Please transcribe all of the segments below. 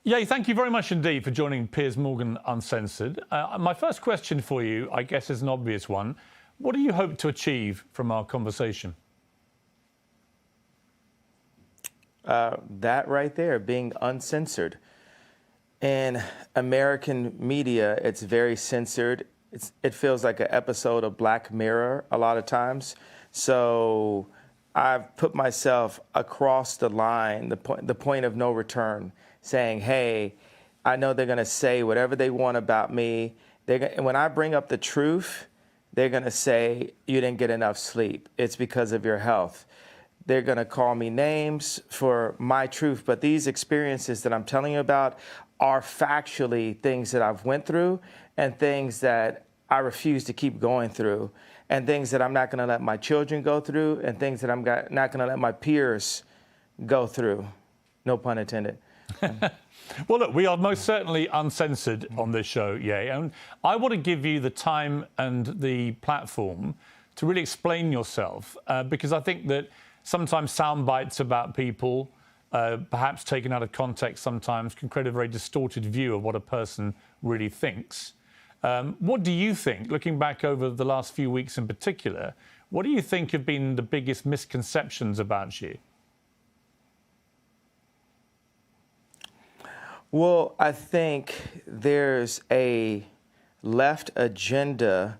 Yeah, thank you very much indeed for joining Piers Morgan Uncensored. My first question for you, I guess, is an obvious one. What do you hope to achieve from our conversation? That right there, being uncensored. In American media, it's very censored. It feels like an episode of Black Mirror a lot of times. So I've put myself across the line, the point of no return, saying, hey, I know they're going to say whatever they want about me. When I bring up the truth, they're going to say, you didn't get enough sleep. It's because of your health. They're going to call me names for my truth. But these experiences that I'm telling you about are factually things that I've went through and things that I refuse to keep going through and things that I'm not going to let my children go through and things that I'm not going to let my peers go through. No pun intended. Well, look, we are most certainly uncensored on this show, and I want to give you the time and the platform to really explain yourself, because I think that sometimes sound bites about people, perhaps taken out of context sometimes, can create a very distorted view of what a person really thinks. What do you think, looking back over the last few weeks in particular, what do you think have been the biggest misconceptions about you? Well, I think there's a left agenda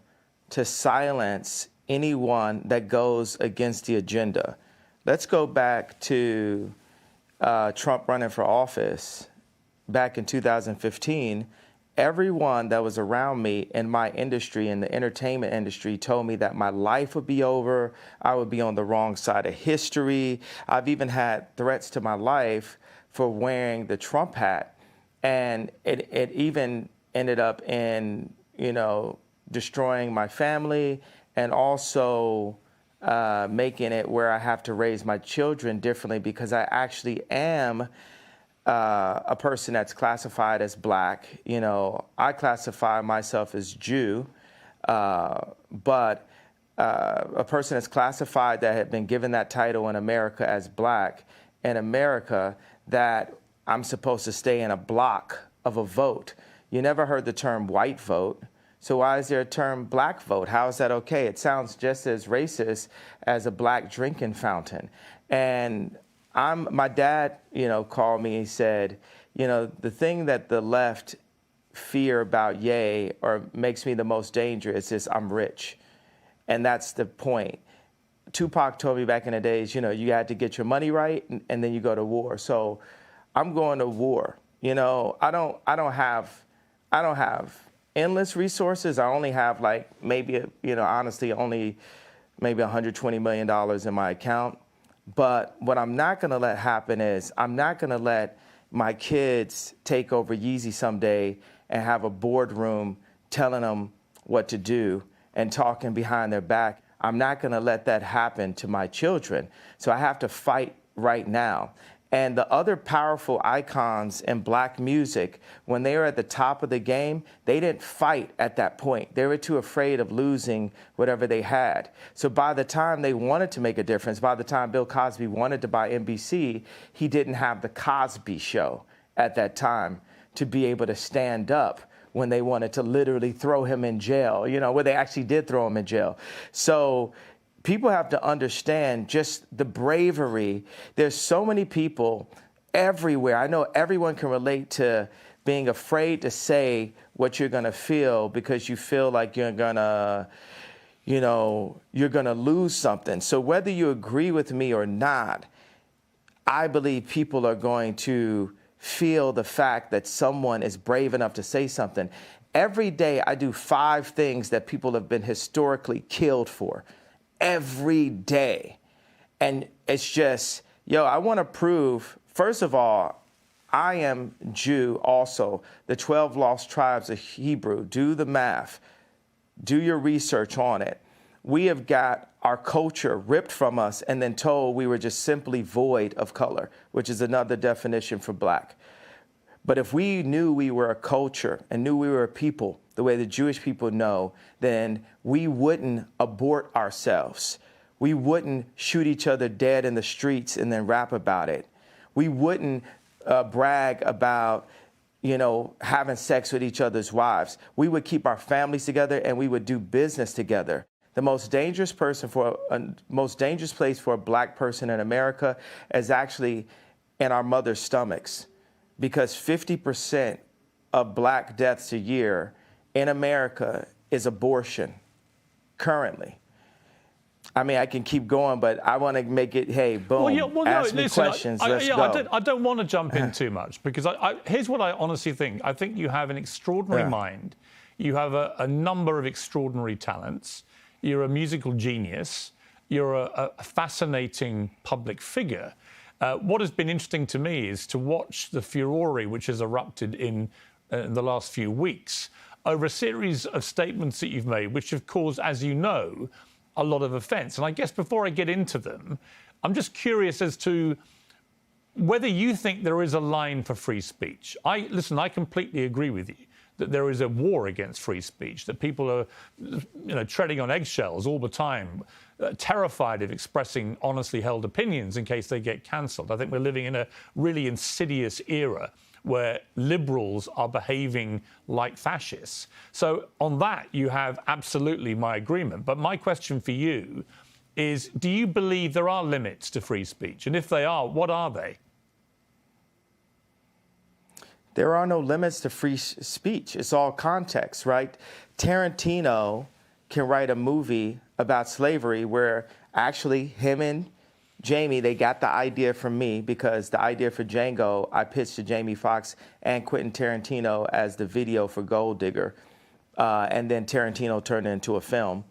to silence anyone that goes against the agenda. Let's go back to Trump running for office back in 2015. Everyone that was around me in my industry, in the entertainment industry, told me that my life would be over. I would be on the wrong side of history. I've even had threats to my life for wearing the Trump hat. And it even ended up in, destroying my family and also making it where I have to raise my children differently because I actually am a person that's classified as Black. I classify myself as Jew, but a person that's classified that had been given that title in America as Black, in America, that I'm supposed to stay in a block of a vote. You never heard the term white vote. So why is there a term Black vote? How is that okay? It sounds just as racist as a Black drinking fountain. And my dad, called me. He said, the thing that the left fear about Ye or makes me the most dangerous is I'm rich. And that's the point. Tupac told me back in the days, you had to get your money right and then you go to war. So I'm going to war. I don't have endless resources. I only have honestly only maybe $120 million in my account. But what I'm not going to let happen is I'm not going to let my kids take over Yeezy someday and have a boardroom telling them what to do and talking behind their back. I'm not going to let that happen to my children. So I have to fight right now. And the other powerful icons in Black music, when they were at the top of the game, they didn't fight at that point. They were too afraid of losing whatever they had. So by the time they wanted to make a difference, by the time Bill Cosby wanted to buy NBC, he didn't have the Cosby Show at that time to be able to stand up when they wanted to literally throw him in jail, where they actually did throw him in jail. So people have to understand just the bravery. There's so many people everywhere. I know everyone can relate to being afraid to say what you're going to feel because you feel like you're going to lose something. So whether you agree with me or not, I believe people are going to feel the fact that someone is brave enough to say something. Every day I do 5 things that people have been historically killed for. Every day. And it's just, I want to prove, first of all, I am Jew also. The 12 lost tribes of Hebrew. Do the math. Do your research on it. We have got our culture ripped from us and then told we were just simply void of color, which is another definition for Black. But if we knew we were a culture and knew we were a people, the way the Jewish people know, then we wouldn't abort ourselves. We wouldn't shoot each other dead in the streets and then rap about it. We wouldn't brag about, having sex with each other's wives. We would keep our families together and we would do business together. The most dangerous place for a black person in America is actually in our mother's stomachs, because 50% of black deaths a year in America is abortion currently. I mean, I can keep going, but I want to make it, hey, boom, ask me questions, let's go. I don't want to jump in too much, because here's what I honestly think. I think you have an extraordinary mind. You have a number of extraordinary talents. You're a musical genius. You're a fascinating public figure. What has been interesting to me is to watch the furore which has erupted in the last few weeks over a series of statements that you've made, which have caused, as you know, a lot of offence. And I guess before I get into them, I'm just curious as to whether you think there is a line for free speech. Listen, I completely agree with you that there is a war against free speech, that people are treading on eggshells all the time, terrified of expressing honestly held opinions in case they get cancelled. I think we're living in a really insidious era where liberals are behaving like fascists. So on that, you have absolutely my agreement. But my question for you is, do you believe there are limits to free speech? And if they are, what are they? There are no limits to free speech. It's all context, right? Tarantino can write a movie about slavery where actually him and Jamie, they got the idea from me, because the idea for Django, I pitched to Jamie Foxx and Quentin Tarantino as the video for Gold Digger. And then Tarantino turned it into a film.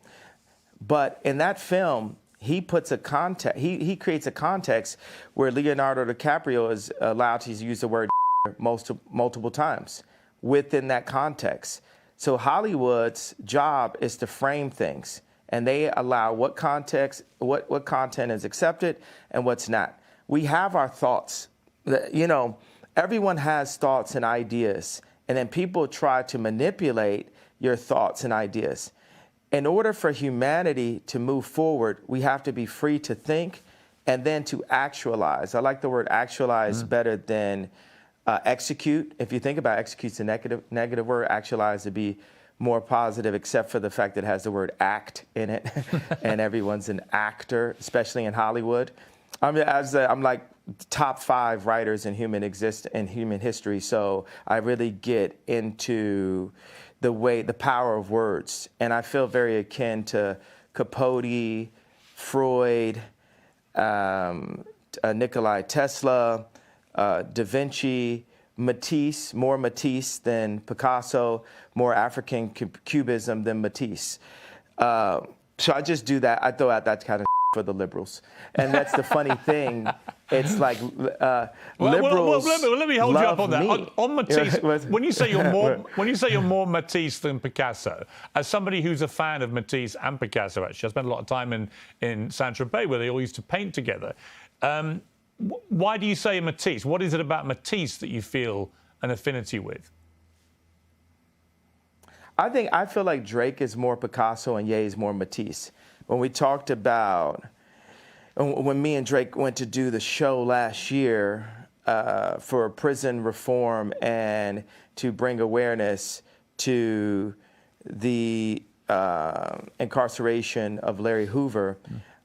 But in that film, he puts a context, he creates a context where Leonardo DiCaprio is allowed to use the word multiple times within that context. So Hollywood's job is to frame things, and they allow what context, what content is accepted and what's not. We have our thoughts. Everyone has thoughts and ideas, and then people try to manipulate your thoughts and ideas. In order for humanity to move forward, we have to be free to think and then to actualize. I like the word actualize better than execute. If you think about execute's a negative word, actualize to be more positive, except for the fact that it has the word act in it, and everyone's an actor, especially in Hollywood. I'm like top 5 writers in human history, so I really get into the power of words, and I feel very akin to Capote, Freud, Nikola Tesla, Da Vinci, Matisse, more Matisse than Picasso, more African cubism than Matisse. So I just do that. I throw out that kind of for the liberals. And that's the funny thing. It's like liberals let me hold you up on that. Me. On Matisse, when you say you're more Matisse than Picasso, as somebody who's a fan of Matisse and Picasso, actually, I spent a lot of time in Saint-Tropez where they all used to paint together. Why do you say Matisse? What is it about Matisse that you feel an affinity with? I feel like Drake is more Picasso and Ye is more Matisse. When we talked about, when me and Drake went to do the show last year for prison reform and to bring awareness to the incarceration of Larry Hoover,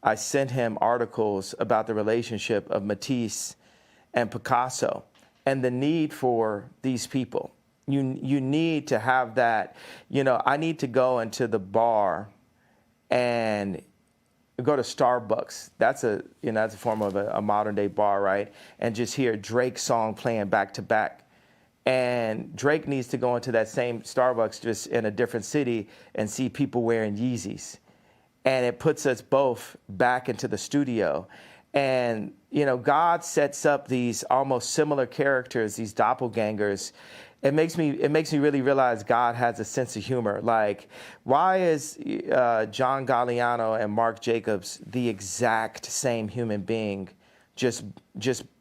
I sent him articles about the relationship of Matisse and Picasso and the need for these people. You need to have that. I need to go into the bar and go to Starbucks. That's a form of a modern day bar, right? And just hear Drake's song playing back to back. And Drake needs to go into that same Starbucks just in a different city and see people wearing Yeezys. And it puts us both back into the studio. And, God sets up these almost similar characters, these doppelgangers. It makes me really realize God has a sense of humor. Like, why is John Galliano and Mark Jacobs the exact same human being, just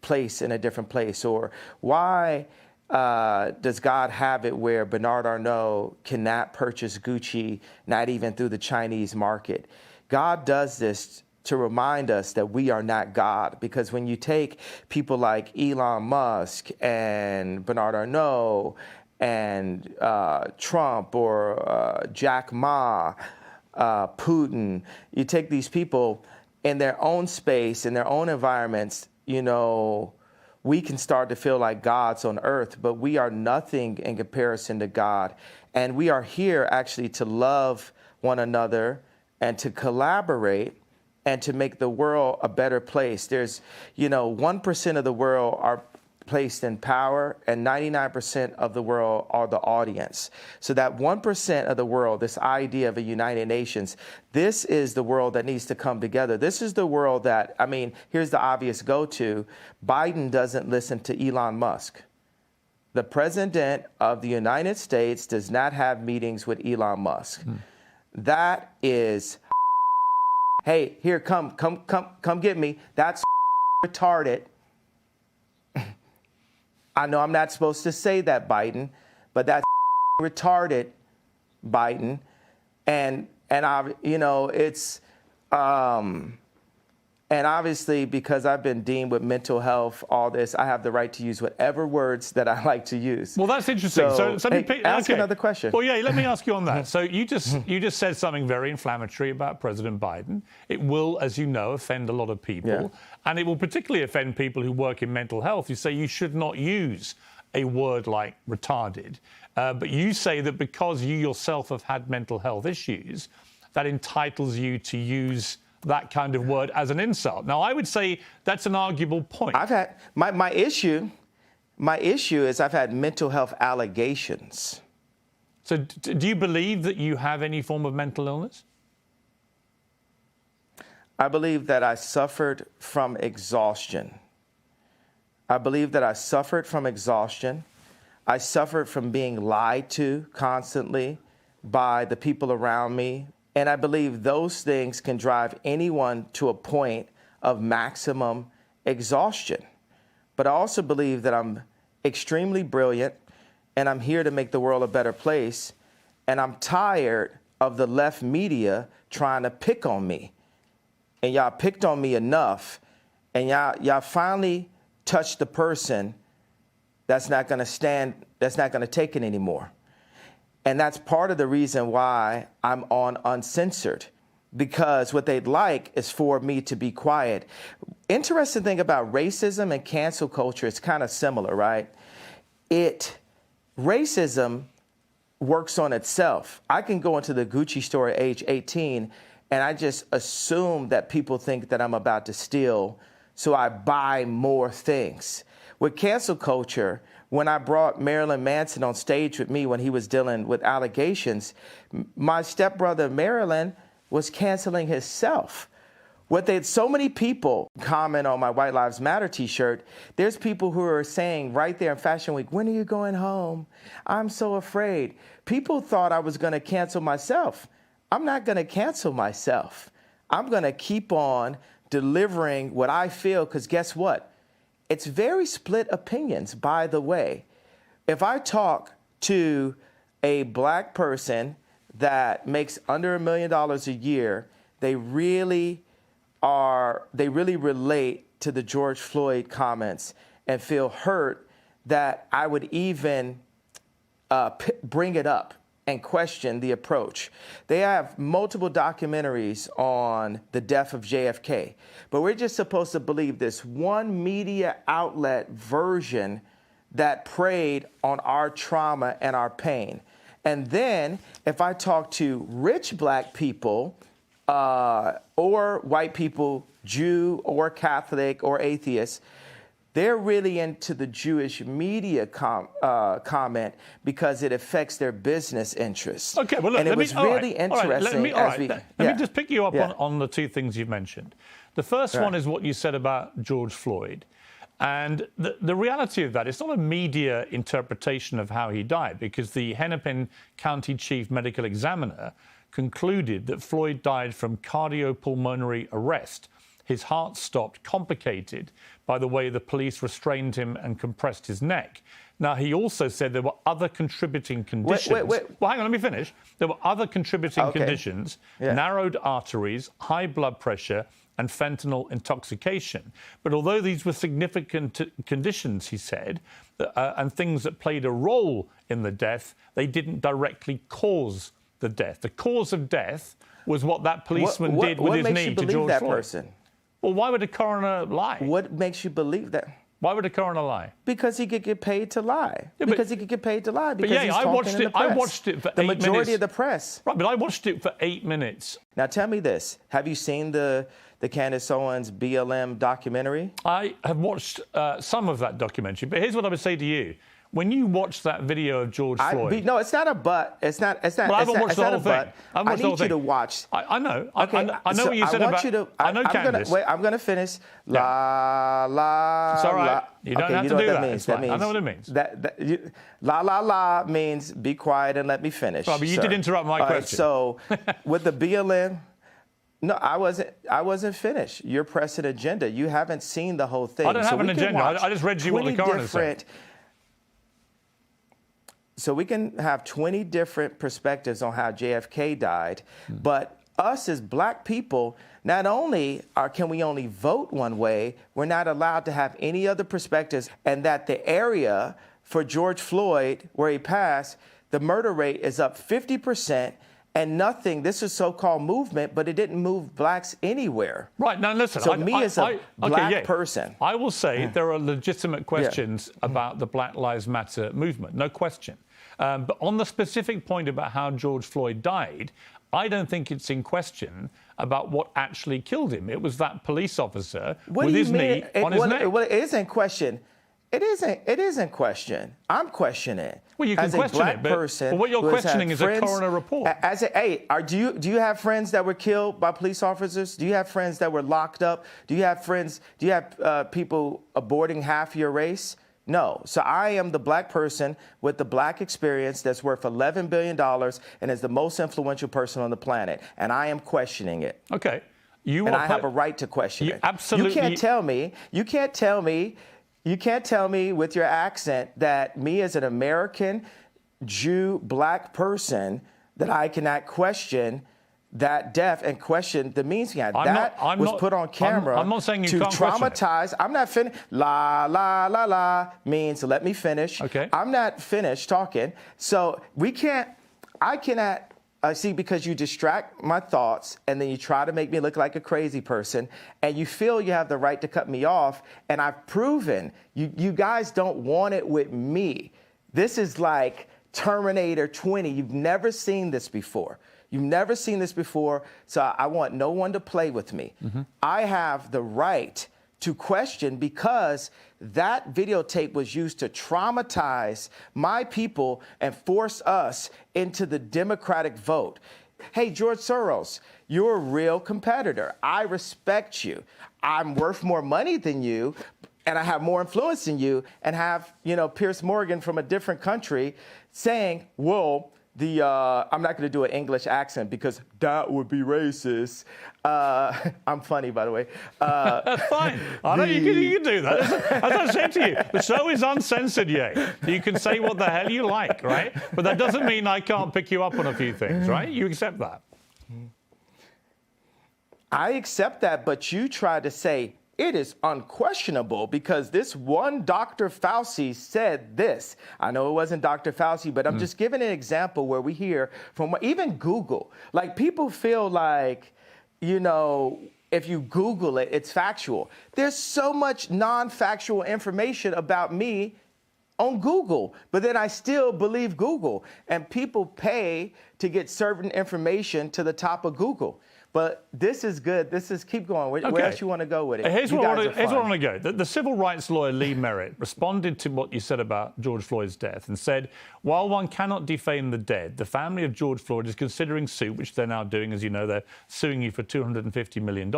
placed in a different place? Or why does God have it where Bernard Arnault cannot purchase Gucci, not even through the Chinese market? God does this to remind us that we are not God. Because when you take people like Elon Musk and Bernard Arnault and Trump or Jack Ma, Putin, you take these people in their own space, in their own environments, you know, we can start to feel like gods on earth, but we are nothing in comparison to God. And we are here actually to love one another and to collaborate and to make the world a better place. There's, 1% of the world are placed in power and 99% of the world are the audience. So that 1% of the world, this idea of a United Nations, this is the world that needs to come together. This is the world that, here's the obvious go-to. Biden doesn't listen to Elon Musk. The president of the United States does not have meetings with Elon Musk. That is, hey, here, come get me. That's retarded. I know I'm not supposed to say that, Biden, but that's retarded, Biden. And it's, and obviously, because I've been dealing with mental health, all this, I have the right to use whatever words that I like to use. Well, that's interesting. So ask another question. Well, yeah, let me ask you on that. So you just said something very inflammatory about President Biden. It will, as you know, offend a lot of people. Yeah. And it will particularly offend people who work in mental health. You say you should not use a word like retarded. But you say that because you yourself have had mental health issues, that entitles you to use that kind of word as an insult. Now, I would say that's an arguable point. I've had my issue is I've had mental health allegations. So do you believe that you have any form of mental illness? I believe that I suffered from exhaustion. I suffered from being lied to constantly by the people around me. And I believe those things can drive anyone to a point of maximum exhaustion. But I also believe that I'm extremely brilliant and I'm here to make the world a better place. And I'm tired of the left media trying to pick on me. And y'all picked on me enough. And y'all finally touched the person that's not going to take it anymore. And that's part of the reason why I'm on Uncensored, because what they'd like is for me to be quiet. Interesting thing about racism and cancel culture, it's kind of similar, right? Racism works on itself. I can go into the Gucci store at age 18 and I just assume that people think that I'm about to steal, so I buy more things. With cancel culture, when I brought Marilyn Manson on stage with me when he was dealing with allegations, my stepbrother Marilyn was canceling himself. So many people comment on my White Lives Matter t-shirt. There's people who are saying right there in Fashion Week, when are you going home? I'm so afraid. People thought I was going to cancel myself. I'm not going to cancel myself. I'm going to keep on delivering what I feel, because guess what? It's very split opinions, by the way. If I talk to a black person that makes under $1 million a year, they really relate to the George Floyd comments and feel hurt that I would even bring it up and question the approach. They have multiple documentaries on the death of JFK, but we're just supposed to believe this one media outlet version that preyed on our trauma and our pain. And then if I talk to rich black people or white people, Jew or Catholic or atheist, they're really into the Jewish media comment because it affects their business interests. Okay, well, look, and it was really interesting. Let me just pick you up on the two things you've mentioned. The first one is what you said about George Floyd. And the reality of that, it's not a media interpretation of how he died, because the Hennepin County Chief Medical Examiner concluded that Floyd died from cardiopulmonary arrest. His heart stopped, complicated by the way the police restrained him and compressed his neck. Now, he also said there were other contributing conditions. Wait. Well, hang on, let me finish. There were other contributing conditions, narrowed arteries, high blood pressure, and fentanyl intoxication. But although these were significant conditions, he said, and things that played a role in the death, they didn't directly cause the death. The cause of death was what that policeman did with his knee to George Floyd. Person? Well, why would a coroner lie? What makes you believe that? Why would a coroner lie? Because he could get paid to lie. Yeah, because he could get paid to lie. Because yeah, he's talking in the press. I watched it for 8 minutes. The majority of the press. Right, but I watched it for 8 minutes. Now tell me this: have you seen the Candace Owens BLM documentary? I have watched some of that documentary, but here's what I would say to you: when you watch that video of George Floyd, no, it's not a but. It's not. It's not. Well, I it's haven't not, watched it's the not whole a thing. but. I need you to watch. I know. Okay, I know so what you said about. I know Candace. I'm going to finish. La la. It's all right. La. You don't okay, have you to know do what that. Means. It's fine. I know what it means. La la la means be quiet and let me finish. Right, but you did interrupt my question. So with the BLM. No, I wasn't finished. You're pressing agenda. You haven't seen the whole thing. I don't have an agenda. I just read you what the coroner said. So we can have 20 different perspectives on how JFK died, but us as black people, not only can we only vote one way, we're not allowed to have any other perspectives, and that the area for George Floyd, where he passed, the murder rate is up 50%, and nothing, this is so-called movement, but it didn't move blacks anywhere. Right, now listen. So as a black person. I will say there are legitimate questions about the Black Lives Matter movement, no question. But on the specific point about how George Floyd died, I don't think it's in question about what actually killed him. It was that police officer with his knee on his neck. Well, it is in question. It isn't question. I'm questioning it. Well, you can question it, but what you're questioning is a coroner report. Do you have friends that were killed by police officers? Do you have friends that were locked up? Do you have friends? Do you have people aborting half your race? No. So I am the black person with the black experience that's worth $11 billion and is the most influential person on the planet, and I am questioning it. Okay. I have a right to question it. Absolutely. You can't tell me with your accent that me as an American Jew black person that I cannot question that death and question the means behind that was put on camera. I'm not saying you to can't traumatize. I'm not finished. La la la la means let me finish. Okay. I'm not finished talking. So I cannot. See, because you distract my thoughts and then you try to make me look like a crazy person and you feel you have the right to cut me off. And I've proven you guys don't want it with me. This is like Terminator 20. You've never seen this before. You've never seen this before. So I want no one to play with me. Mm-hmm. I have the right to question because that videotape was used to traumatize my people and force us into the Democratic vote. Hey, George Soros, you're a real competitor. I respect you. I'm worth more money than you, and I have more influence than you, and have, Piers Morgan from a different country saying, well, I'm not going to do an English accent because that would be racist. I'm funny, by the way. That's fine. I know you can do that. As I said to you, the show is uncensored, Ye. You can say what the hell you like, right? But that doesn't mean I can't pick you up on a few things, right? You accept that. I accept that, but you try to say, it is unquestionable because this one Dr. Fauci said this. I know it wasn't Dr. Fauci, but I'm just giving an example where we hear from even Google. Like people feel like, if you Google it, it's factual. There's so much non-factual information about me on Google, but then I still believe Google. And people pay to get certain information to the top of Google. But this is good. Keep going. Where else you want to go with it? Here's where I want to go. The civil rights lawyer Lee Merritt responded to what you said about George Floyd's death and said, while one cannot defame the dead, the family of George Floyd is considering suit, which they're now doing, as you know, they're suing you for $250 million,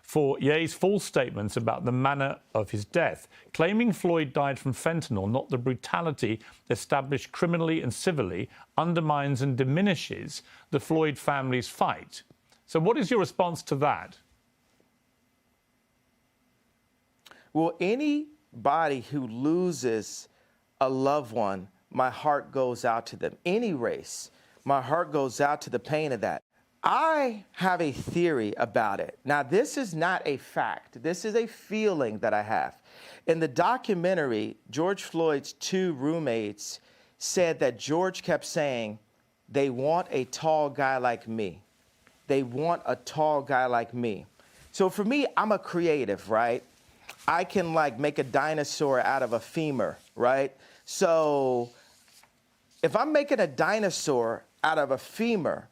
for Ye's false statements about the manner of his death, claiming Floyd died from fentanyl, not the brutality established criminally and civilly, undermines and diminishes the Floyd family's fight. So what is your response to that? Well, anybody who loses a loved one, my heart goes out to them. Any race, my heart goes out to the pain of that. I have a theory about it. Now, this is not a fact. This is a feeling that I have. In the documentary, George Floyd's 2 roommates said that George kept saying, they want a tall guy like me. They want a tall guy like me. So for me, I'm a creative, right? I can like make a dinosaur out of a femur, right? So if I'm making a dinosaur out of a femur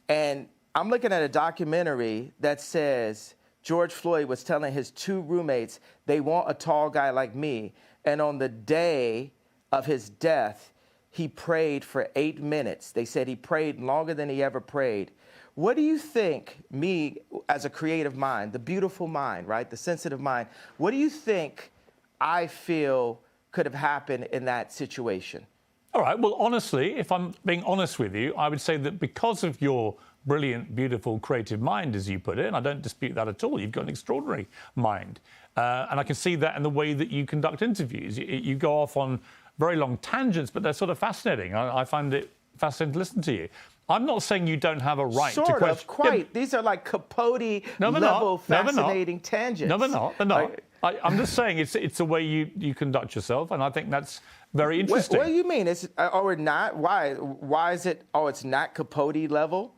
and I'm looking at a documentary that says George Floyd was telling his 2 roommates they want a tall guy like me, and on the day of his death, he prayed for 8 minutes. They said he prayed longer than he ever prayed. What do you think, me as a creative mind, the beautiful mind, right, the sensitive mind, what do you think I feel could have happened in that situation? All right. Well, honestly, if I'm being honest with you, I would say that because of your brilliant, beautiful, creative mind, as you put it, and I don't dispute that at all, you've got an extraordinary mind. And I can see that in the way that you conduct interviews. You go off on very long tangents, but they're sort of fascinating. I find it fascinating to listen to you. I'm not saying you don't have a right to question. Sort of, quite. Yeah. These are like Capote-level fascinating tangents. No, they're not. They're not. I'm just saying it's the way you conduct yourself, and I think that's very interesting. What do you mean? Or not? Why is it? Oh, it's not Capote level.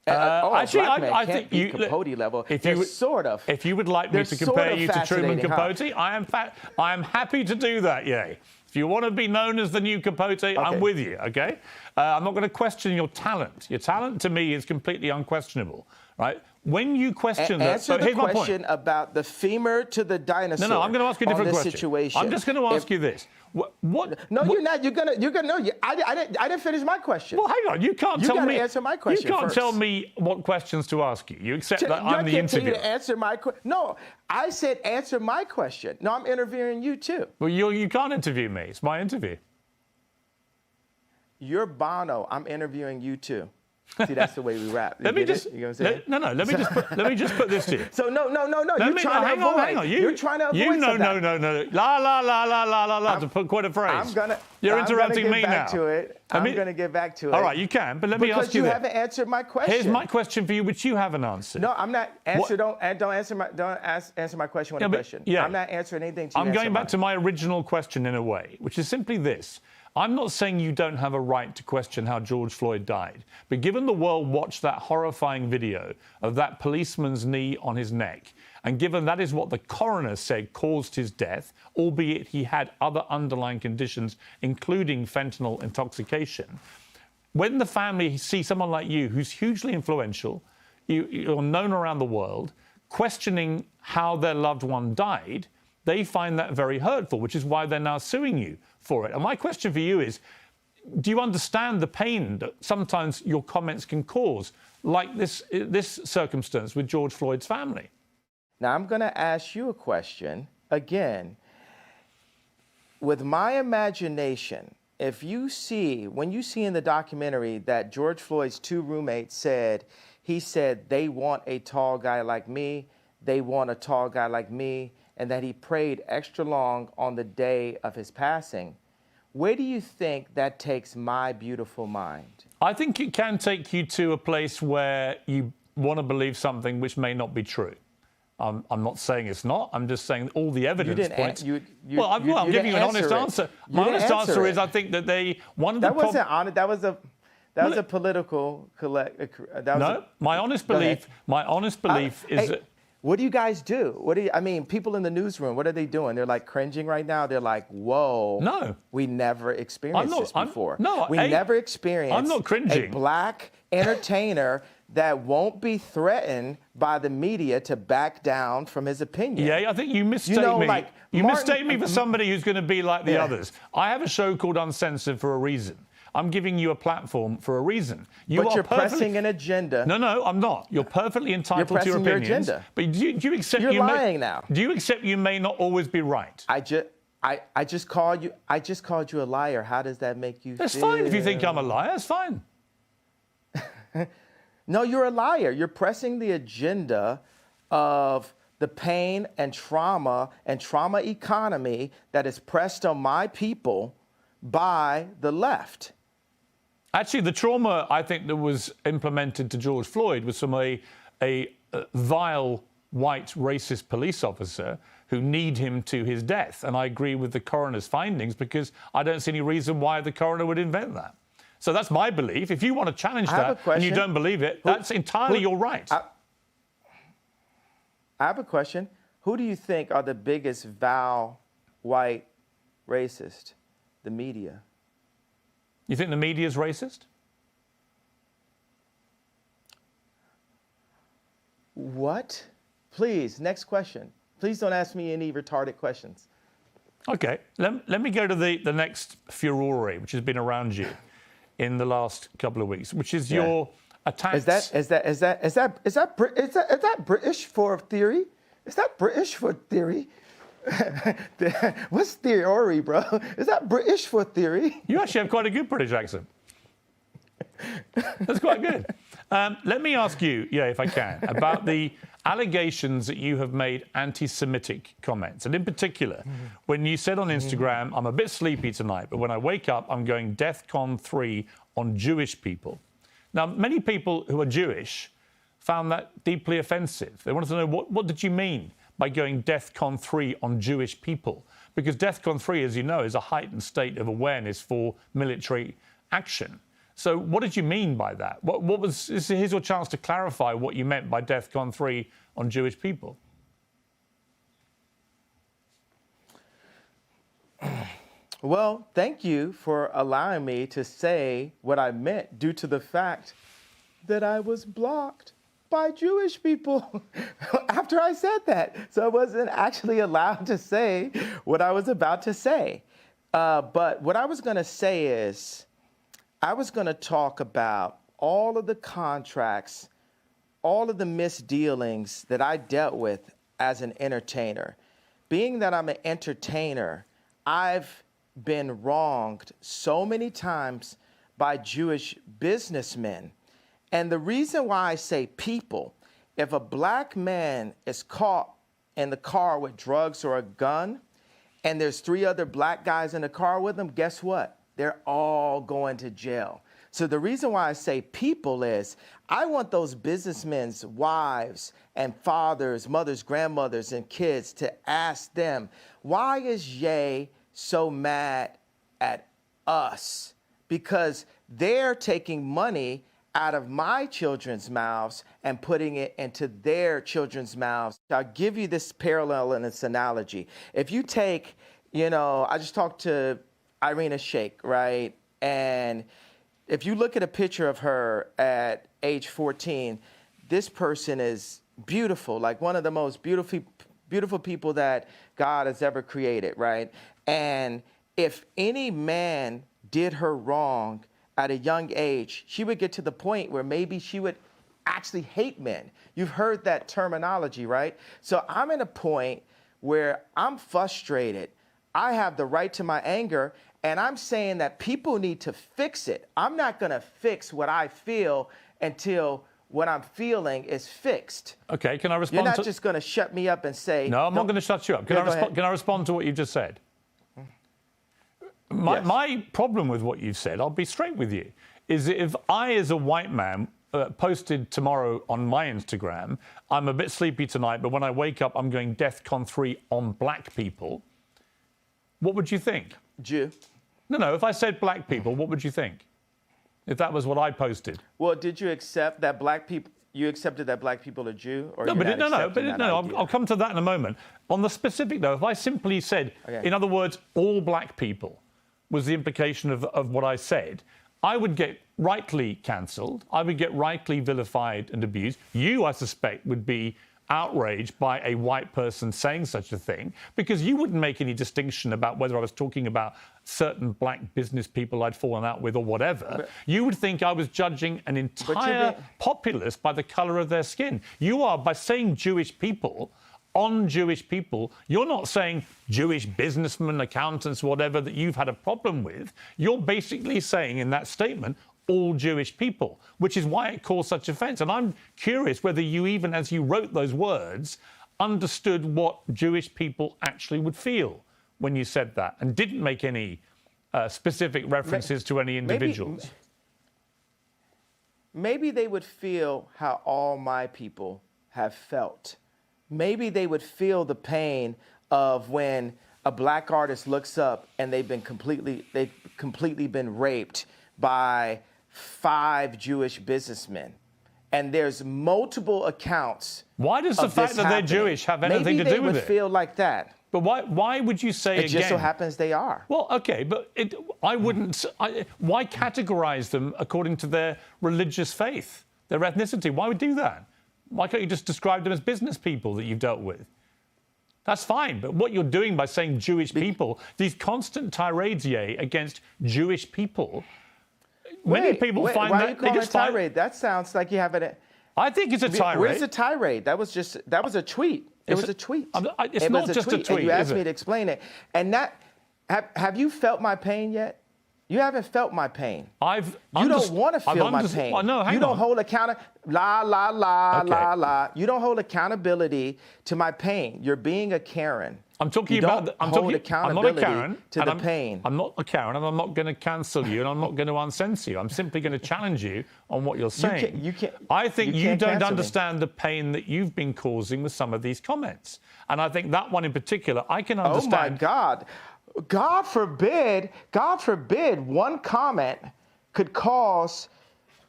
Actually, I think you Capote level. If you would, sort of. If you would like me to compare you to Truman Capote, I am happy to do that. Yay. If you want to be known as the new Capote, okay. I'm with you. Okay. I'm not going to question your talent. Your talent to me is completely unquestionable. Right. When you question that, answer the question about the femur to the dinosaur. No, I'm going to ask you a different question. Situation. I'm just going to ask you this. What? No, you're not. You're gonna. No, I didn't finish my question. Well, hang on. You can't tell me. You answer my question. You can't first. tell me what questions to ask you. You accept that I'm the interviewer. To answer my question. No, I said answer my question. No, I'm interviewing you too. Well, you can't interview me. It's my interview. You're Bono. I'm interviewing you too. See, that's the way we rap. Let me just. You know what I'm saying? No. Let me just put this to you. So no. You're trying to avoid. Hang on. You're trying to avoid. No. La. To put quite a phrase. You're interrupting me now. I'm going to get back to it. All right, you can, but let me ask you. Because you haven't answered my question. Here's my question for you, which you haven't answered. No, I'm not. Answer my question with a question. Yeah. I'm not answering anything. I'm going back to my original question in a way, which is simply this. I'm not saying you don't have a right to question how George Floyd died, but given the world watched that horrifying video of that policeman's knee on his neck, and given that is what the coroner said caused his death, albeit he had other underlying conditions, including fentanyl intoxication, when the family see someone like you, who's hugely influential, you're known around the world, questioning how their loved one died, they find that very hurtful, which is why they're now suing you for it. And my question for you is, do you understand the pain that sometimes your comments can cause, like this circumstance with George Floyd's family? Now, I'm going to ask you a question again. With my imagination, when you see in the documentary that George Floyd's 2 roommates he said, they want a tall guy like me, they want a tall guy like me, and that he prayed extra long on the day of his passing, where do you think that takes my beautiful mind? I think it can take you to a place where you want to believe something which may not be true. I'm not saying it's not. I'm just saying all the evidence points. I'm giving you an honest answer. My honest answer is I think that That wasn't honest. That was a political my honest belief is that. What do you guys do? People in the newsroom, what are they doing? They're like cringing right now. They're like, whoa. No. We never experienced this before. We never never experienced I'm not cringing. A black entertainer that won't be threatened by the media to back down from his opinion. Yeah, I think you mistake me. You mistake me for somebody who's going to be like the others. I have a show called Uncensored for a reason. I'm giving you a platform for a reason. But you're pressing an agenda. No, I'm not. You're perfecly entitled to your opinions. Your agenda. But do you accept you're lying now? Do you accept you may not always be right? I just called you a liar. How does that make you feel? That's fine if you think I'm a liar. That's fine. No, you're a liar. You're pressing the agenda of the pain and trauma economy that is pressed on my people by the left. Actually, the trauma I think that was implemented to George Floyd was from a vile white racist police officer who kneed him to his death. And I agree with the coroner's findings because I don't see any reason why the coroner would invent that. So that's my belief. If you want to challenge that and you don't believe it, that's entirely your right. I have a question. Who do you think are the biggest vile white racist? The media. You think the media is racist? What? Please, next question. Please don't ask me any retarded questions. Okay, let me go to the next furore, which has been around you in the last couple of weeks, which is your attacks. Is that British for theory? Is that British for theory? What's theory, bro? Is that British for theory? You actually have quite a good British accent. That's quite good. Let me ask you, if I can, about the allegations that you have made anti-Semitic comments. And in particular, when you said on Instagram, I'm a bit sleepy tonight, but when I wake up, I'm going DEFCON 3 on Jewish people. Now, many people who are Jewish found that deeply offensive. They wanted to know, what did you mean by going DEFCON 3 on Jewish people? Because DEFCON 3, as you know, is a heightened state of awareness for military action. So what did you mean by that? Here's your chance to clarify what you meant by DEFCON 3 on Jewish people. Well, thank you for allowing me to say what I meant due to the fact that I was blocked by Jewish people after I said that. So I wasn't actually allowed to say what I was about to say. But what I was going to say is, I was going to talk about all of the contracts, all of the misdealings that I dealt with as an entertainer. Being that I'm an entertainer, I've been wronged so many times by Jewish businessmen. And the reason why I say people, if a black man is caught in the car with drugs or a gun, and there's 3 other black guys in the car with him, guess what? They're all going to jail. So the reason why I say people is I want those businessmen's wives and fathers, mothers, grandmothers, and kids to ask them, why is Ye so mad at us? Because they're taking money out of my children's mouths and putting it into their children's mouths. I'll give you this parallel and this analogy. If you take, I just talked to Irina Shayk, right? And if you look at a picture of her at age 14, this person is beautiful, like one of the most beautiful people that God has ever created, right? And if any man did her wrong at a young age, she would get to the point where maybe she would actually hate men. You've heard that terminology, right? So I'm at a point where I'm frustrated. I have the right to my anger, and I'm saying that people need to fix it. I'm not going to fix what I feel until what I'm feeling is fixed. Okay, can I respond? You're not just going to shut me up and say... No, I'm not going to shut you up. Can I respond to what you just said? My problem with what you've said, I'll be straight with you, is that if I, as a white man, posted tomorrow on my Instagram, I'm a bit sleepy tonight, but when I wake up, I'm going DEFCON 3 on black people, what would you think? Jew. No, if I said black people, what would you think? If that was what I posted? Well, did you accept that black people... You accepted that black people are Jew? Or I'll come to that in a moment. On the specific, though, if I simply said, in other words, all black people was the implication of what I said, I would get rightly cancelled. I would get rightly vilified and abused. You, I suspect, would be outraged by a white person saying such a thing, because you wouldn't make any distinction about whether I was talking about certain black business people I'd fallen out with or whatever. You would think I was judging an entire populace by the colour of their skin. You are, by saying Jewish people, on Jewish people, you're not saying Jewish businessmen, accountants, whatever, that you've had a problem with. You're basically saying in that statement, all Jewish people, which is why it caused such offence. And I'm curious whether you, even as you wrote those words, understood what Jewish people actually would feel when you said that and didn't make any specific references to any individuals. maybe they would feel how all my people have felt. Maybe they would feel the pain of when a black artist looks up and they've completely been raped by 5 Jewish businessmen. And there's multiple accounts. Why does the fact that they're Jewish have anything to do with it? Maybe they would feel like that. But why would you say it again? It just so happens they are. Well, okay, but why categorize them according to their religious faith, their ethnicity? Why would you do that? Why can't you just describe them as business people that you've dealt with? That's fine, but what you're doing by saying Jewish people, these constant tirades, against Jewish people, many people find why that... Why are you calling it a tirade? That sounds like you have it... I think it's a tirade. Where's the tirade? That was a tweet. It was a tweet. It's not just a tweet, and you asked me to explain it. And have you felt my pain yet? You haven't felt my pain. You don't want to feel my pain. Well, no, hang you don't on. hold You don't hold accountability to my pain. You're being a Karen. I'm talking about. I'm not a Karen to the pain. I'm not a Karen, and I'm not going to cancel you, and I'm not going to uncensor you. I'm simply going to challenge you on what you're saying. I think you don't understand the pain that you've been causing with some of these comments, and I think that one in particular, I can understand. Oh my God. God forbid, one comment could cause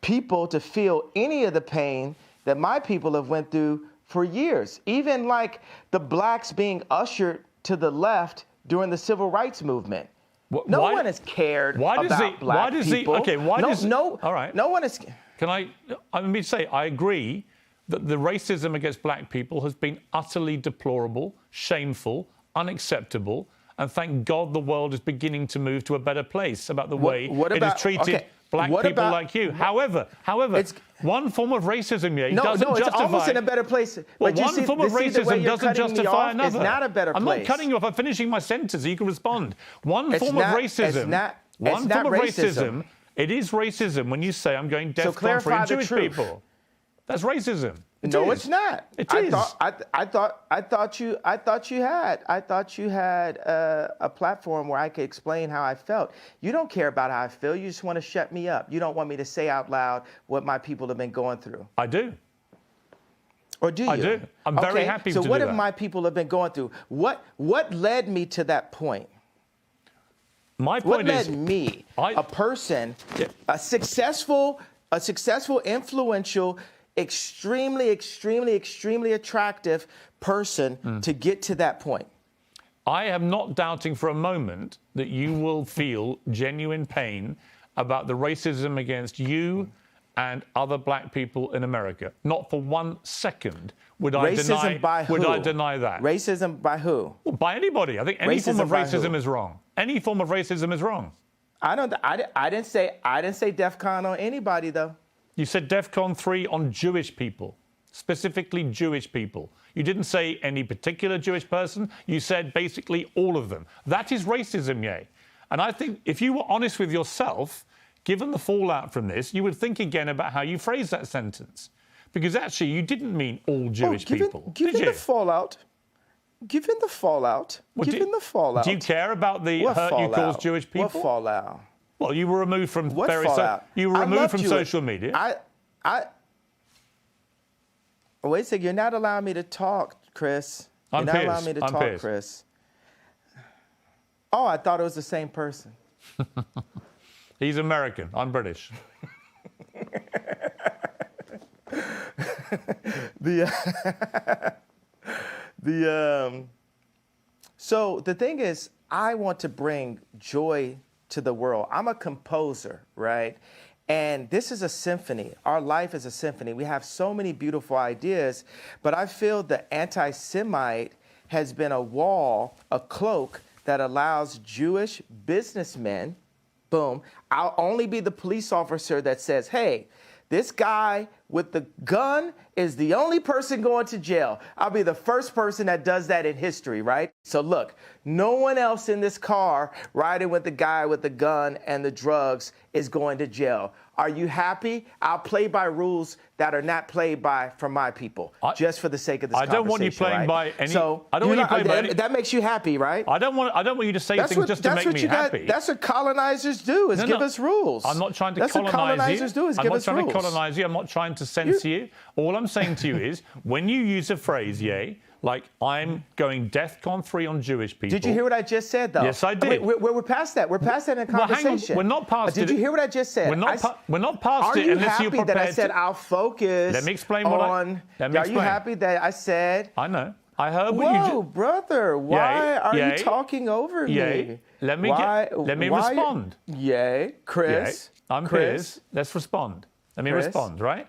people to feel any of the pain that my people have went through for years. Even like the blacks being ushered to the left during the civil rights movement. No one has cared about black people. All right. No one is. Let me say, I agree that the racism against black people has been utterly deplorable, shameful, unacceptable. And thank God the world is beginning to move to a better place about the way it has treated black people like you. However, one form of racism doesn't justify... it's almost in a better place. Well, one form of racism doesn't justify another. It's not a better place. I'm not cutting you off. I'm finishing my sentence so you can respond. One form of racism... It is racism when you say I'm going DEFCON for Jewish people. That's racism. No, it's not. It is. I thought you had a platform where I could explain how I felt. You don't care about how I feel. You just want to shut me up. You don't want me to say out loud what my people have been going through. I do. Or do you? I do. I'm very happy to do that. So what have my people have been going through? What led me to that point? My point is... What led me, a person, a successful, influential, extremely attractive person to get to that point? I am not doubting for a moment that you will feel genuine pain about the racism against you and other black people in America. Not for 1 second would I deny that. Racism by who? Well, by anybody. I think any form of racism is wrong. Any form of racism is wrong. I didn't say DEFCON on anybody though. You said DEFCON 3 on Jewish people, specifically Jewish people. You didn't say any particular Jewish person. You said basically all of them. That is racism, And I think if you were honest with yourself, given the fallout from this, you would think again about how you phrased that sentence. Because actually, you didn't mean all Jewish people. Given the fallout. Do you care about the hurt you caused Jewish people? What fallout? Well, you were removed from social media. Wait a second. You're not allowing me to talk, Chris. You're not allowing me to talk, Chris. Oh, I thought it was the same person. He's American. I'm British. So the thing is, I want to bring joy to the world. I'm a composer, right? And this is a symphony. Our life is a symphony. We have so many beautiful ideas, but I feel the anti-Semite has been a wall, a cloak that allows Jewish businessmen, boom, I'll only be the police officer that says, hey, this guy with the gun is the only person going to jail. I'll be the first person that does that in history, right? So look, no one else in this car riding with the guy with the gun and the drugs is going to jail. Are you happy? I'll play by rules that are not played by from my people, just for the sake of this conversation. I don't want you playing by any. So I don't want you playing by any. That makes you happy, right? I don't want you to say things just to make me happy. That's what colonizers do, is give us rules. I'm not trying to that's colonize what colonizers you. do, is give us rules. I'm not trying to colonize you. I'm not trying to censor you. All I'm saying to you is, when you use a phrase, like I'm going DEFCON 3 on Jewish people. Did you hear what I just said, though? Yes, I did. We're past that. We're past that in a conversation. Well, hang on. We're not past it. Did you hear what I just said? We're not past it unless you're prepared. Are you happy that I said I'll focus? Let me explain what Are you happy that I said? I know. I heard what you Whoa, brother! Why are you talking over me? Let me respond. Chris. I'm Piers. Let's respond. Let me respond, right?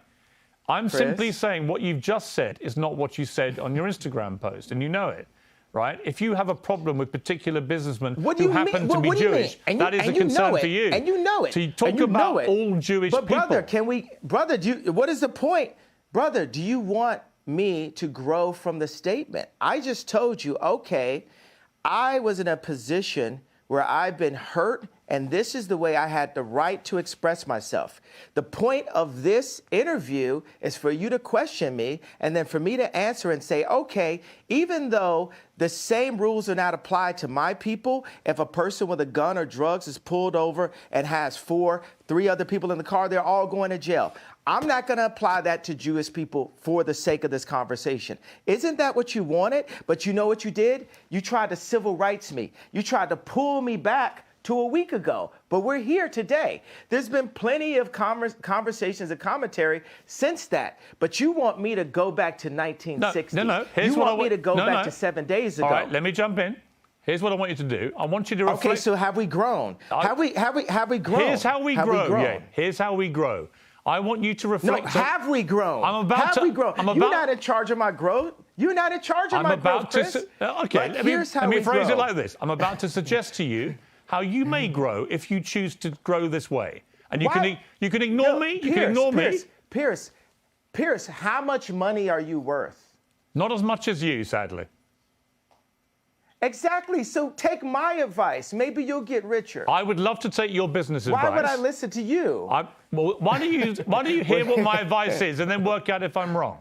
I'm simply saying what you've just said is not what you said on your Instagram post, and you know it, right? If you have a problem with particular businessmen who happen to be Jewish, that is a concern for you. And you know it. So you talk about all Jewish people. But brother, what is the point? Brother, do you want me to grow from the statement? I just told you, okay, I was in a position where I've been hurt, and this is the way I had the right to express myself. The point of this interview is for you to question me, and then for me to answer and say, okay, even though the same rules are not applied to my people, if a person with a gun or drugs is pulled over and has three other people in the car, they're all going to jail. I'm not going to apply that to Jewish people for the sake of this conversation. Isn't that what you wanted? But you know what you did? You tried to civil rights me. You tried to pull me back to a week ago. But we're here today. There's been plenty of conversations and commentary since that. But you want me to go back to 1960. No. You want me to go back to 7 days ago. All right, let me jump in. Here's what I want you to do. I want you to reflect. Okay, so have we grown? Have we grown? Here's how we grow. Yeah, here's how we grow. I want you to reflect. No, have we grown? Have we grown? You're not in charge of my growth. You're not in charge of my growth, Chris. Okay, let me phrase it like this. I'm about to suggest to you how you may grow if you choose to grow this way. And you can ignore me. You can ignore me. Piers, how much money are you worth? Not as much as you, sadly. Exactly. So take my advice. Maybe you'll get richer. I would love to take your business advice. Why would I listen to you? Why don't you hear what my advice is and then work out if I'm wrong?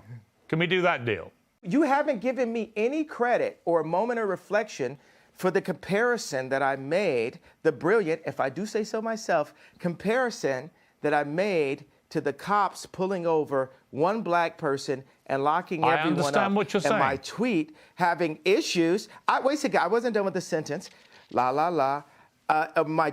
Can we do that deal? You haven't given me any credit or a moment of reflection for the comparison that I made, the brilliant, if I do say so myself, comparison that I made to the cops pulling over one black person and locking everyone up. I understand what you're saying. And my tweet having issues. Wait a second, I wasn't done with the sentence. My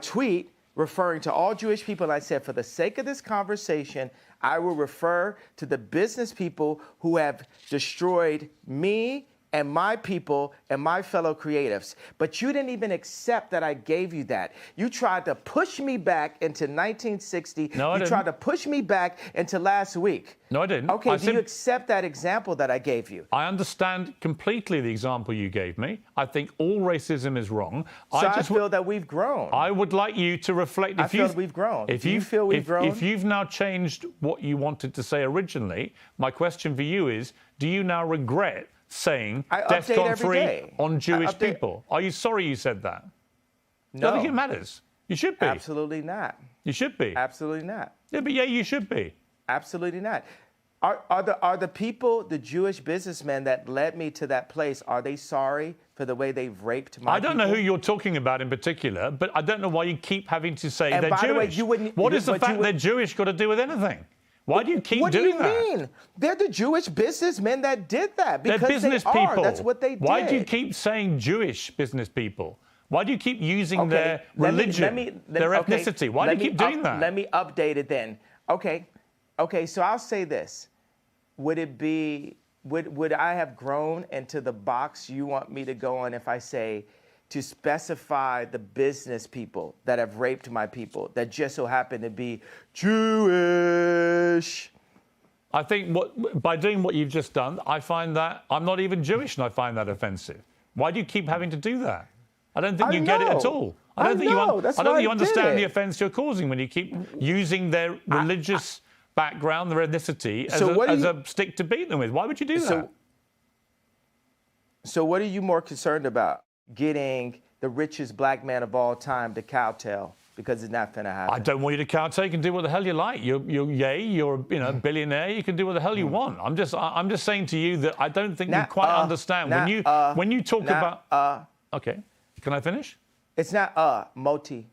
tweet referring to all Jewish people, I said, for the sake of this conversation, I will refer to the business people who have destroyed me and my people and my fellow creatives. But you didn't even accept that I gave you that. You tried to push me back into 1960. No, I didn't. You tried to push me back into last week. No, I didn't. Okay, do you accept that example that I gave you? I understand completely the example you gave me. I think all racism is wrong. So I feel that we've grown. I would like you to reflect. I feel that we've grown. Do you feel we've grown? If you've now changed what you wanted to say originally, my question for you is, do you now regret saying DEFCON 3 on Jewish people? Are you sorry you said that? No. I think it matters. You should be. Absolutely not. You should be. Absolutely not. Yeah, but you should be. Absolutely not. Are the people, the Jewish businessmen that led me to that place, are they sorry for the way they've raped my people? I don't know who you're talking about in particular, but I don't know why you keep having to say they're Jewish. And by the way, you wouldn't... What is the fact they're Jewish got to do with anything? Why do you keep doing that? What do you mean? They're the Jewish businessmen that did that because they're business they people. That's what they did. Why do you keep saying Jewish business people? Why do you keep using their religion, their ethnicity? Why do you keep doing that? Let me update it then. Okay, so I'll say this. Would I have grown into the box you want me to go on if I say to specify the business people that have raped my people that just so happen to be Jewish? I think by doing what you've just done, I find that I'm not even Jewish and I find that offensive. Why do you keep having to do that? I don't think you get it at all. I don't think you understand the offense you're causing when you keep using their religious background, their ethnicity, as, So as a stick to beat them with. Why would you do that? So what are you more concerned about? Getting the richest black man of all time to kowtow? Because it's not going to happen. I don't want you to kowtow. You can do what the hell you like. You're a billionaire. You can do what the hell you want. I'm just saying to you that I don't think you quite understand when you talk about. Okay, can I finish? It's not multi.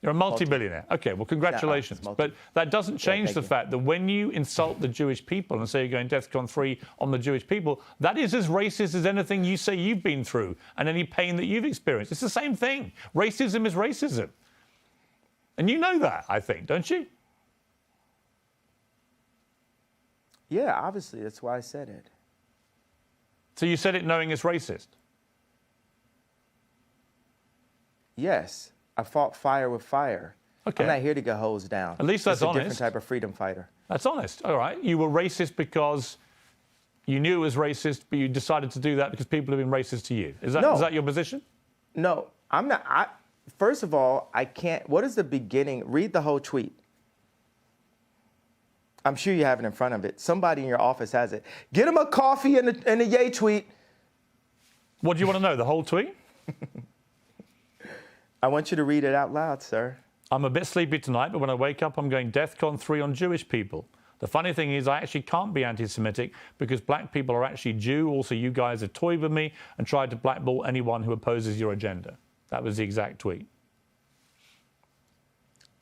You're a multi-billionaire. Okay, well, congratulations. But that doesn't change the fact that when you insult the Jewish people and say you're going DEFCON 3 on the Jewish people, that is as racist as anything you say you've been through and any pain that you've experienced. It's the same thing. Racism is racism. And you know that, I think, don't you? Yeah, obviously. That's why I said it. So you said it knowing it's racist? Yes. I fought fire with fire. Okay. I'm not here to get hosed down. At least that's honest. It's a different type of freedom fighter. That's honest. All right. You were racist because you knew it was racist, but you decided to do that because people have been racist to you. Is that your position? No, I'm not. First of all, I can't. What is the beginning? Read the whole tweet. I'm sure you have it in front of it. Somebody in your office has it. Get him a coffee in the Ye tweet. What do you want to know? The whole tweet? I want you to read it out loud, sir. I'm a bit sleepy tonight, but when I wake up, I'm going DEFCON 3 on Jewish people. The funny thing is I actually can't be anti-Semitic because black people are actually Jew. Also, you guys have toyed with me and tried to blackball anyone who opposes your agenda. That was the exact tweet.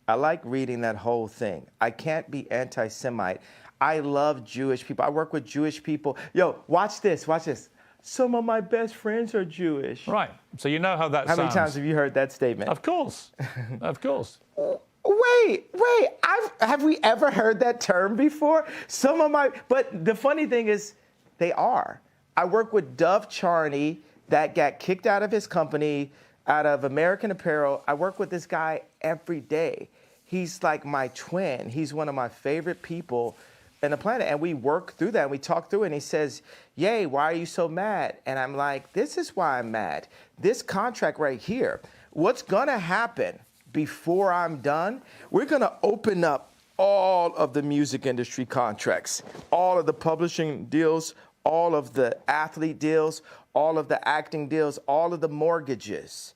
I like reading that whole thing. I can't be anti-Semite. I love Jewish people. I work with Jewish people. Yo, watch this. Watch this. Some of my best friends are Jewish. Right. So you know how that sounds. How many times have you heard that statement? Of course. Of course. Wait. Have we ever heard that term before? But the funny thing is, they are. I work with Dove Charney that got kicked out of his company, out of American Apparel. I work with this guy every day. He's like my twin. He's one of my favorite people in the planet. And we work through that and we talk through it. And he says, "Yay, why are you so mad?" And I'm like, this is why I'm mad. This contract right here, what's gonna happen before I'm done, we're gonna open up all of the music industry contracts, all of the publishing deals, all of the athlete deals, all of the acting deals, all of the mortgages,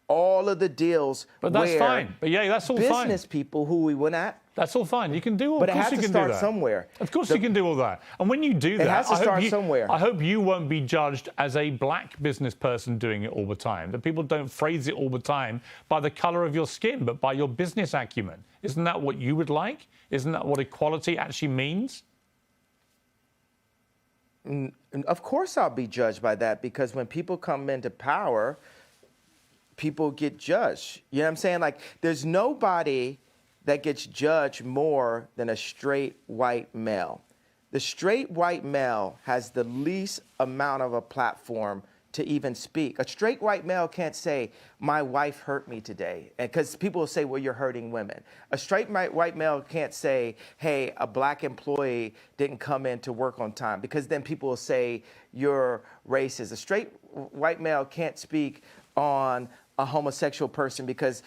all of the deals. But that's fine. But yeah, that's all fine. Business people who we went at. That's all fine. You can do all. But of it course has you to can start do that. somewhere. Of course you can do all that. And when you do that, it has to start somewhere. I hope you won't be judged as a black business person doing it all the time. That people don't phrase it all the time by the color of your skin, but by your business acumen. Isn't that what you would like? Isn't that what equality actually means? Of course I'll be judged by that, because when people come into power, people get judged. You know what I'm saying? Like, there's nobody that gets judged more than a straight white male. The straight white male has the least amount of a platform to even speak. A straight white male can't say, "My wife hurt me today," because people will say, "Well, you're hurting women." A straight white male can't say, "Hey, a black employee didn't come in to work on time," because then people will say, "You're racist." A straight white male can't speak on a homosexual person because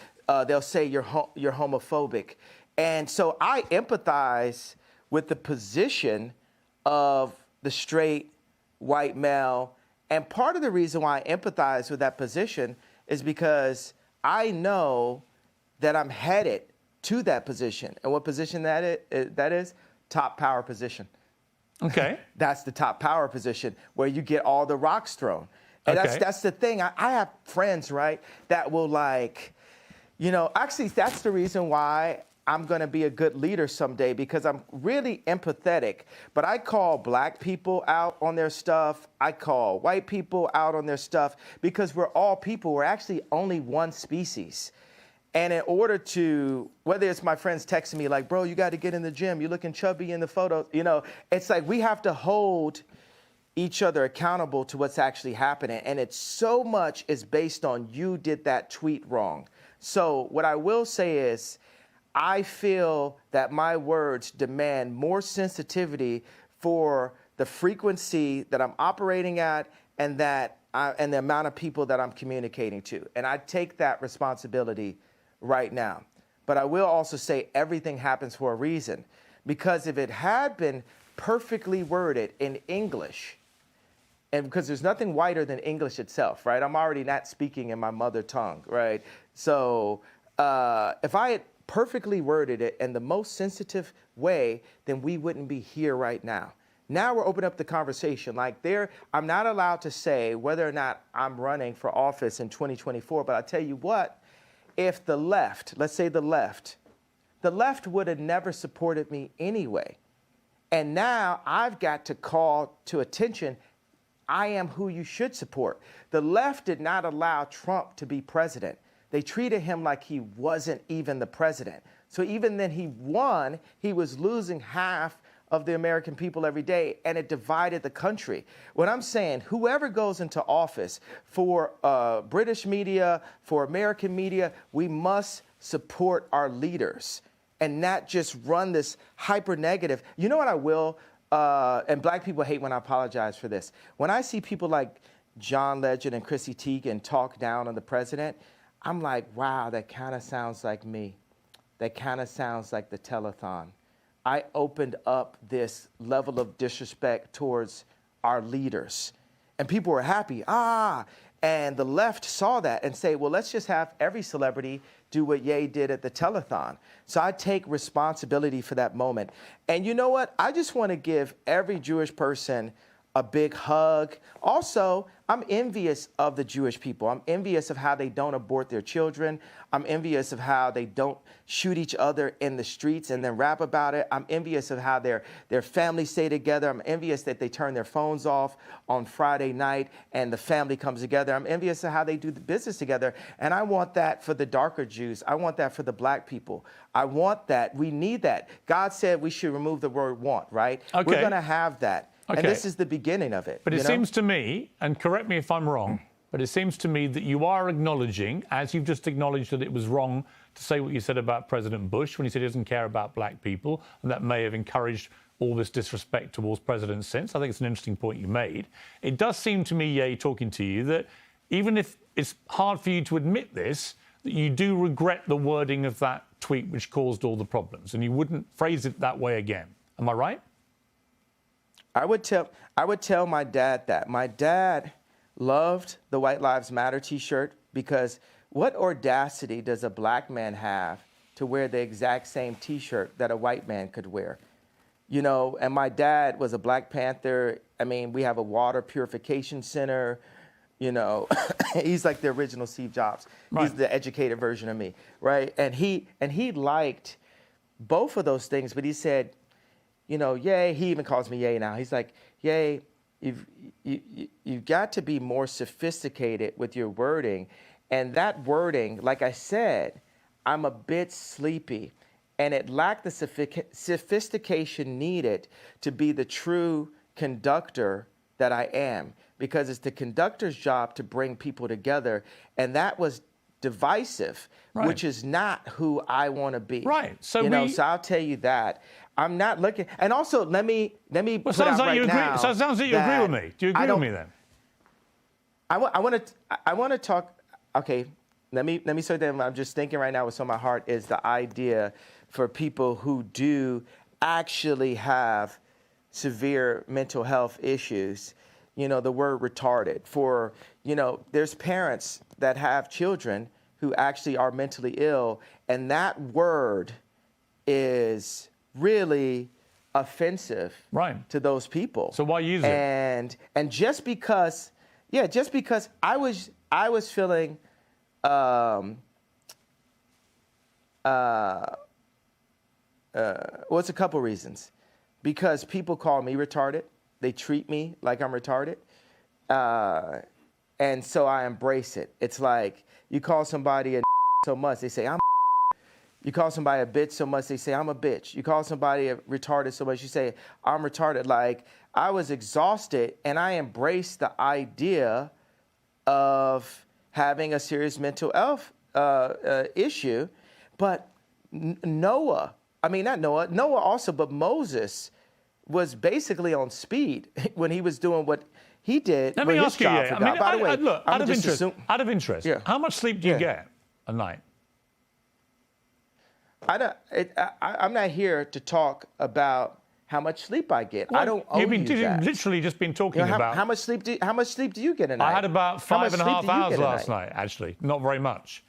they'll say you're homophobic. And so I empathize with the position of the straight white male. And part of the reason why I empathize with that position is because I know that I'm headed to that position. And what position that is? Top power position. Okay. That's the top power position where you get all the rocks thrown. And that's the thing. I have friends, right, that will actually that's the reason why I'm going to be a good leader someday, because I'm really empathetic. But I call black people out on their stuff. I call white people out on their stuff, because we're all people. We're actually only one species. And in order to, whether it's my friends texting me like, "Bro, you got to get in the gym. You're looking chubby in the photo." It's like we have to hold each other accountable to what's actually happening. And it's so much is based on you did that tweet wrong. So what I will say is, I feel that my words demand more sensitivity for the frequency that I'm operating at and the amount of people that I'm communicating to. And I take that responsibility right now. But I will also say everything happens for a reason. because if it had been perfectly worded in English, and because there's nothing whiter than English itself, right? I'm already not speaking in my mother tongue, right? So if I had perfectly worded it in the most sensitive way, then we wouldn't be here right now. Now we're opening up the conversation. I'm not allowed to say whether or not I'm running for office in 2024, but I tell you what, if the left, let's say the left would have never supported me anyway. And now I've got to call to attention, I am who you should support. The left did not allow Trump to be president. They treated him like he wasn't even the president. So even then he won, he was losing half of the American people every day, and it divided the country. What I'm saying, whoever goes into office, for British media, for American media, we must support our leaders and not just run this hyper negative. You know what I will? And black people hate when I apologize for this. When I see people like John Legend and Chrissy Teigen talk down on the president, I'm like, wow, that kind of sounds like me. That kind of sounds like the telethon. I opened up this level of disrespect towards our leaders. And people were happy. And the left saw that and say, well, let's just have every celebrity do what Ye did at the telethon. So I take responsibility for that moment. And you know what? I just want to give every Jewish person a big hug. Also, I'm envious of the Jewish people. I'm envious of how they don't abort their children. I'm envious of how they don't shoot each other in the streets and then rap about it. I'm envious of how their families stay together. I'm envious that they turn their phones off on Friday night and the family comes together. I'm envious of how they do the business together. And I want that for the darker Jews. I want that for the black people. I want that. We need that. God said we should remove the word want, right? Okay. We're going to have that. Okay. And this is the beginning of it. But it seems to me, and correct me if I'm wrong, but it seems to me that you are acknowledging, as you've just acknowledged that it was wrong to say what you said about President Bush when he said he doesn't care about black people, and that may have encouraged all this disrespect towards presidents since. I think it's an interesting point you made. It does seem to me, Ye, talking to you, that even if it's hard for you to admit this, that you do regret the wording of that tweet which caused all the problems, and you wouldn't phrase it that way again. Am I right? I would tell my dad that. My dad loved the White Lives Matter t-shirt because what audacity does a black man have to wear the exact same t-shirt that a white man could wear? You know, and my dad was a Black Panther. I mean, we have a water purification center. You know, he's like the original Steve Jobs. Right. He's the educated version of me, right? And he liked both of those things, but he said, you know, Ye, he even calls me Ye now. He's like, Ye, you've got to be more sophisticated with your wording. And that wording, like I said, I'm a bit sleepy. And it lacked the sophistication needed to be the true conductor that I am. Because it's the conductor's job to bring people together. And that was divisive, right, which is not who I want to be. Right. So so I'll tell you that. I'm not looking. And also, let me put out right now. So it sounds like you agree with me. Do you agree with me then? I want to talk. Okay, let me say that I'm just thinking right now what's on my heart is the idea for people who do actually have severe mental health issues. You know, the word retarded. For, you know, there's parents that have children who actually are mentally ill, and that word is really offensive, right, to those people. So why use it? And just because I was feeling it's a couple reasons. Because people call me retarded. They treat me like I'm retarded. And so I embrace it. It's like you call somebody a so much, they say, I'm. You call somebody a bitch so much, they say, I'm a bitch. You call somebody a retarded so much, you say, I'm retarded. Like, I was exhausted, and I embraced the idea of having a serious mental health issue. But Noah also, but Moses was basically on speed when he was doing what he did. Let me ask you, by the way, look, out of interest, yeah, how much sleep do you get a night? I'm not here to talk about how much sleep I get. I don't owe you that. You've literally just been talking about how much sleep do you get a night? I had about 5.5 hours last night, actually. Not very much.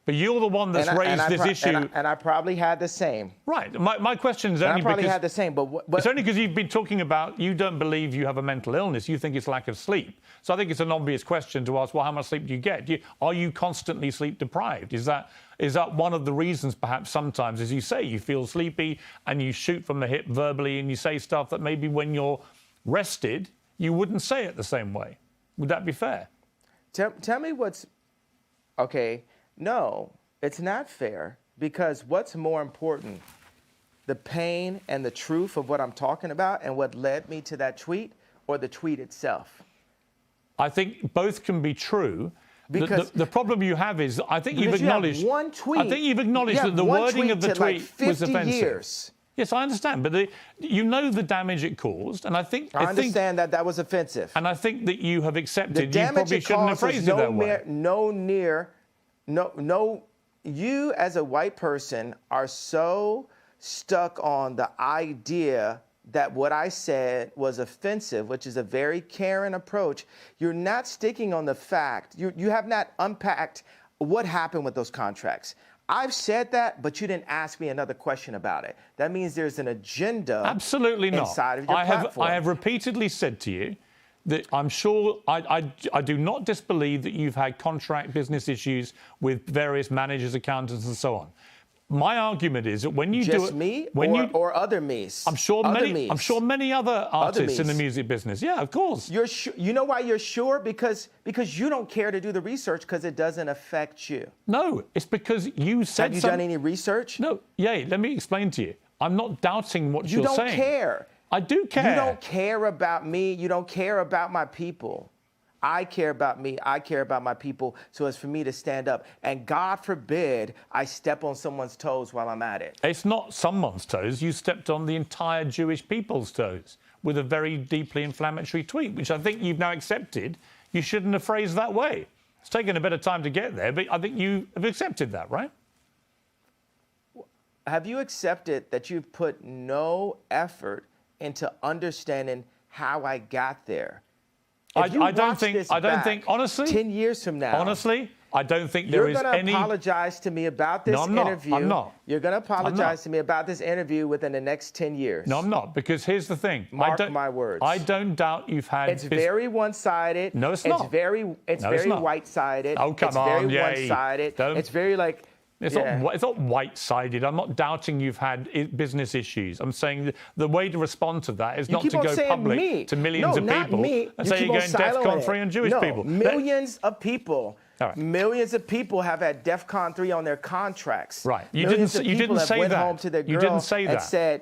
But you're the one that's raised this issue. And I probably had the same. Right. My question is only I probably because had the same, but it's only because you've been talking about you don't believe you have a mental illness. You think it's lack of sleep. So I think it's an obvious question to ask, well, how much sleep do you get? Are you constantly sleep deprived? Is that one of the reasons perhaps sometimes, as you say, you feel sleepy and you shoot from the hip verbally and you say stuff that maybe when you're rested, you wouldn't say it the same way? Would that be fair? Tell me what's... Okay, no, it's not fair, because what's more important, the pain and the truth of what I'm talking about and what led me to that tweet, or the tweet itself? I think both can be true. Because the problem you have is, I think you've acknowledged. You have one tweet. I think you've acknowledged that the wording of the tweet was offensive. Years. Yes, I understand, but you know the damage it caused, and I understand that was offensive. And I think that you have accepted. The damage you probably shouldn't have phrased it that way. You as a white person are so stuck on the idea that what I said was offensive, which is a very caring approach. You're not sticking on the fact. You have not unpacked what happened with those contracts. I've said that, but you didn't ask me another question about it. That means there's an agenda. Absolutely not. Inside of your platform. I have repeatedly said to you that I'm sure I do not disbelieve that you've had contract business issues with various managers, accountants, and so on. My argument is that when you do it, me or other me's. I'm sure many other artists in the music business. Yeah, of course. You know why you're sure? Because you don't care to do the research because it doesn't affect you. No, it's because you said. Have you done any research? No. Yeah, let me explain to you. I'm not doubting what you're saying. You don't care. I do care. You don't care about me. You don't care about my people. I care about me. I care about my people. So it's for me to stand up. And God forbid I step on someone's toes while I'm at it. It's not someone's toes. You stepped on the entire Jewish people's toes with a very deeply inflammatory tweet, which I think you've now accepted. You shouldn't have phrased that way. It's taken a bit of time to get there, but I think you have accepted that, right? Have you accepted that you've put no effort into understanding how I got there? I don't think, honestly, 10 years from now, honestly, I don't think there is any... You're going to apologize to me about this interview. I'm not. You're going to apologize to me about this interview within the next 10 years. No, I'm not, because here's the thing. Mark my words. I don't doubt you've had... It's very one-sided. No, it's not. It's very white-sided. Oh, come on, It's very one-sided. It's very like... It's not white-sided. I'm not doubting you've had business issues. I'm saying the way to respond to that is not to go public to millions of people and say you're going DEFCON 3 on Jewish people. Millions of people. Right. Millions of people have had DEFCON 3 on their contracts. Right. You didn't say that. You didn't say that. And said,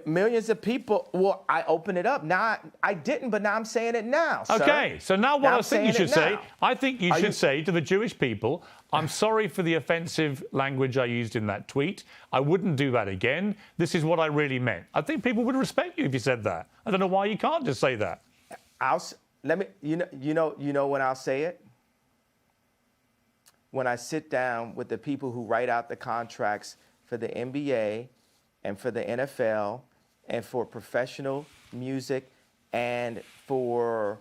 millions of people. Well, I opened it up. Now I didn't, but now I'm saying it now. Okay. So now what I think you should say, I think you should say to the Jewish people, I'm sorry for the offensive language I used in that tweet. I wouldn't do that again. This is what I really meant. I think people would respect you if you said that. I don't know why you can't just say that. You know when I'll say it? When I sit down with the people who write out the contracts for the NBA and for the NFL and for professional music and for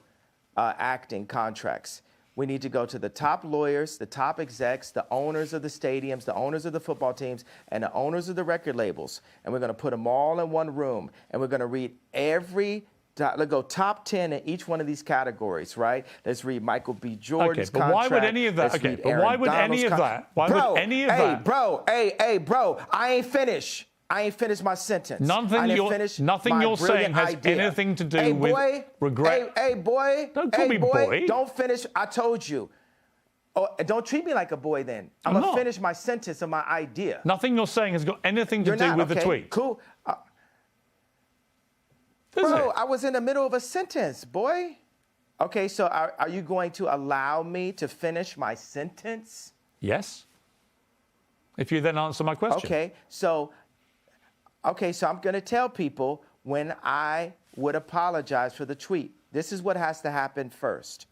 acting contracts. We need to go to the top lawyers, the top execs, the owners of the stadiums, the owners of the football teams, and the owners of the record labels. And we're going to put them all in one room. And we're going to read let's go top 10 in each one of these categories, right? Let's read Michael B. Jordan's contract. Why would any of that? Hey, bro, I ain't finished. I ain't finished my sentence. Nothing you're saying has anything to do with regret. Hey, boy. Don't call me boy. Don't finish. I told you. Oh, don't treat me like a boy then. I'm going to finish my sentence of my idea. Nothing you're saying has got anything to do with the tweet. Cool. Bro, I was in the middle of a sentence, boy. Okay, so are you going to allow me to finish my sentence? Yes. If you then answer my question. Okay, so I'm going to tell people when I would apologize for the tweet. This is what has to happen first.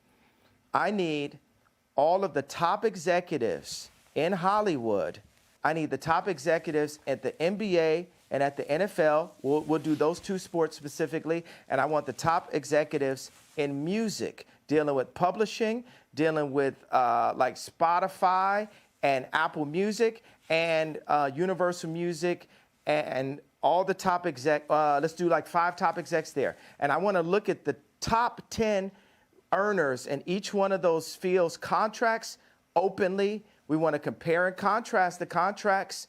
I need all of the top executives in Hollywood I need the top executives at the NBA and at the NFL. We'll do those two sports specifically. And I want the top executives in music, dealing with publishing, dealing with like Spotify and Apple Music and Universal Music and all the top let's do like 5 top execs there. And I want to look at the top 10 earners in each one of those fields' contracts openly. We want to compare and contrast the contracts.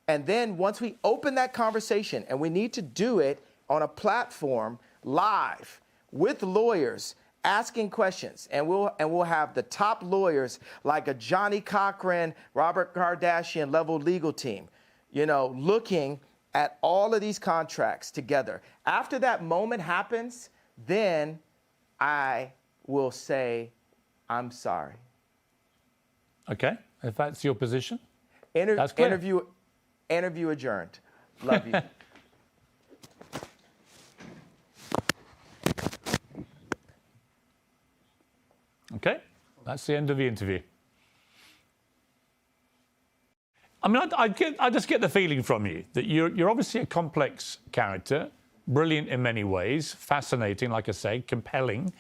And then once we open that conversation, and we need to do it on a platform live with lawyers asking questions, and we'll have the top lawyers like a Johnny Cochran, Robert Kardashian level legal team, looking at all of these contracts together. After that moment happens, then I will say, I'm sorry. Okay, if that's your position. That's clear. Interview adjourned. Love you. Okay, that's the end of the interview. I mean, I just get the feeling from you that you're obviously a complex character, brilliant in many ways, fascinating, like I say, compelling.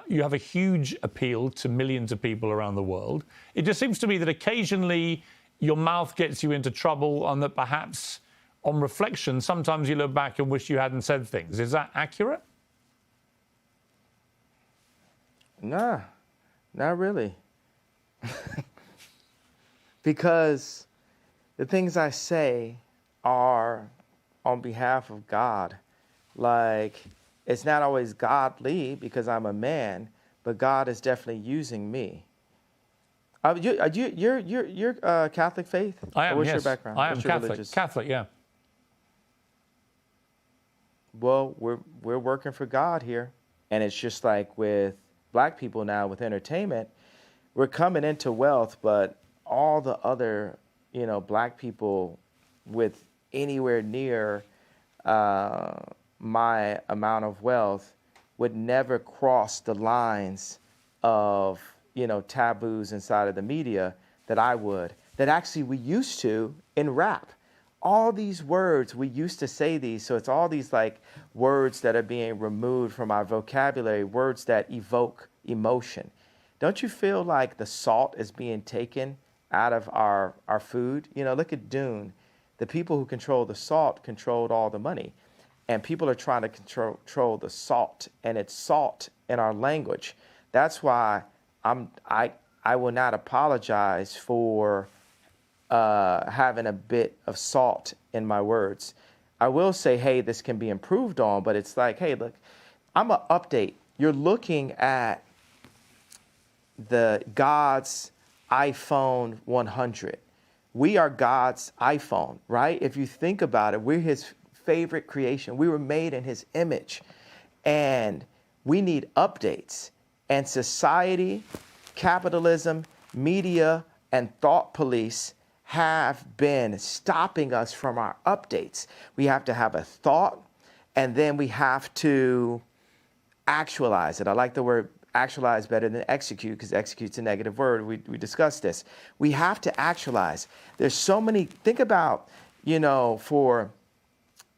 You have a huge appeal to millions of people around the world. It just seems to me that occasionally your mouth gets you into trouble, and that perhaps on reflection, sometimes you look back and wish you hadn't said things. Is that accurate? Nah, not really. Because the things I say are on behalf of God. Like, it's not always godly because I'm a man, but God is definitely using me. You're Catholic faith? I am, What's yes. your background? I am What's your Catholic. religious? Catholic, yeah. Well, we're working for God here. And it's just like with black people now with entertainment, we're coming into wealth, but all the other, black people with anywhere near my amount of wealth would never cross the lines of, taboos inside of the media that I would, that actually we used to in rap. All these words, we used to say these, so it's all these like words that are being removed from our vocabulary, words that evoke emotion. Don't you feel like the salt is being taken out of our food? Look at Dune. The people who control the salt controlled all the money. And people are trying to control the salt, and it's salt in our language. That's why I will not apologize for having a bit of salt in my words. I will say, hey, this can be improved on, but it's like, hey, look, I'm an update. You're looking at the God's iPhone 100. We are God's iPhone, right? If you think about it, we're his favorite creation. We were made in his image, and we need updates. And society, capitalism, media, and thought police have been stopping us from our updates. We have to have a thought, and then we have to actualize it. I like the word actualize better than execute, because execute's a negative word. We discussed this. We have to actualize. There's so many, think about, for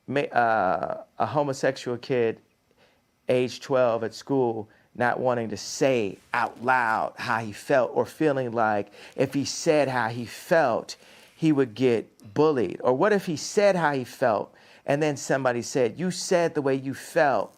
a homosexual kid, age 12 at school, not wanting to say out loud how he felt, or feeling like if he said how he felt, he would get bullied. Or what if he said how he felt, and then somebody said, you said the way you felt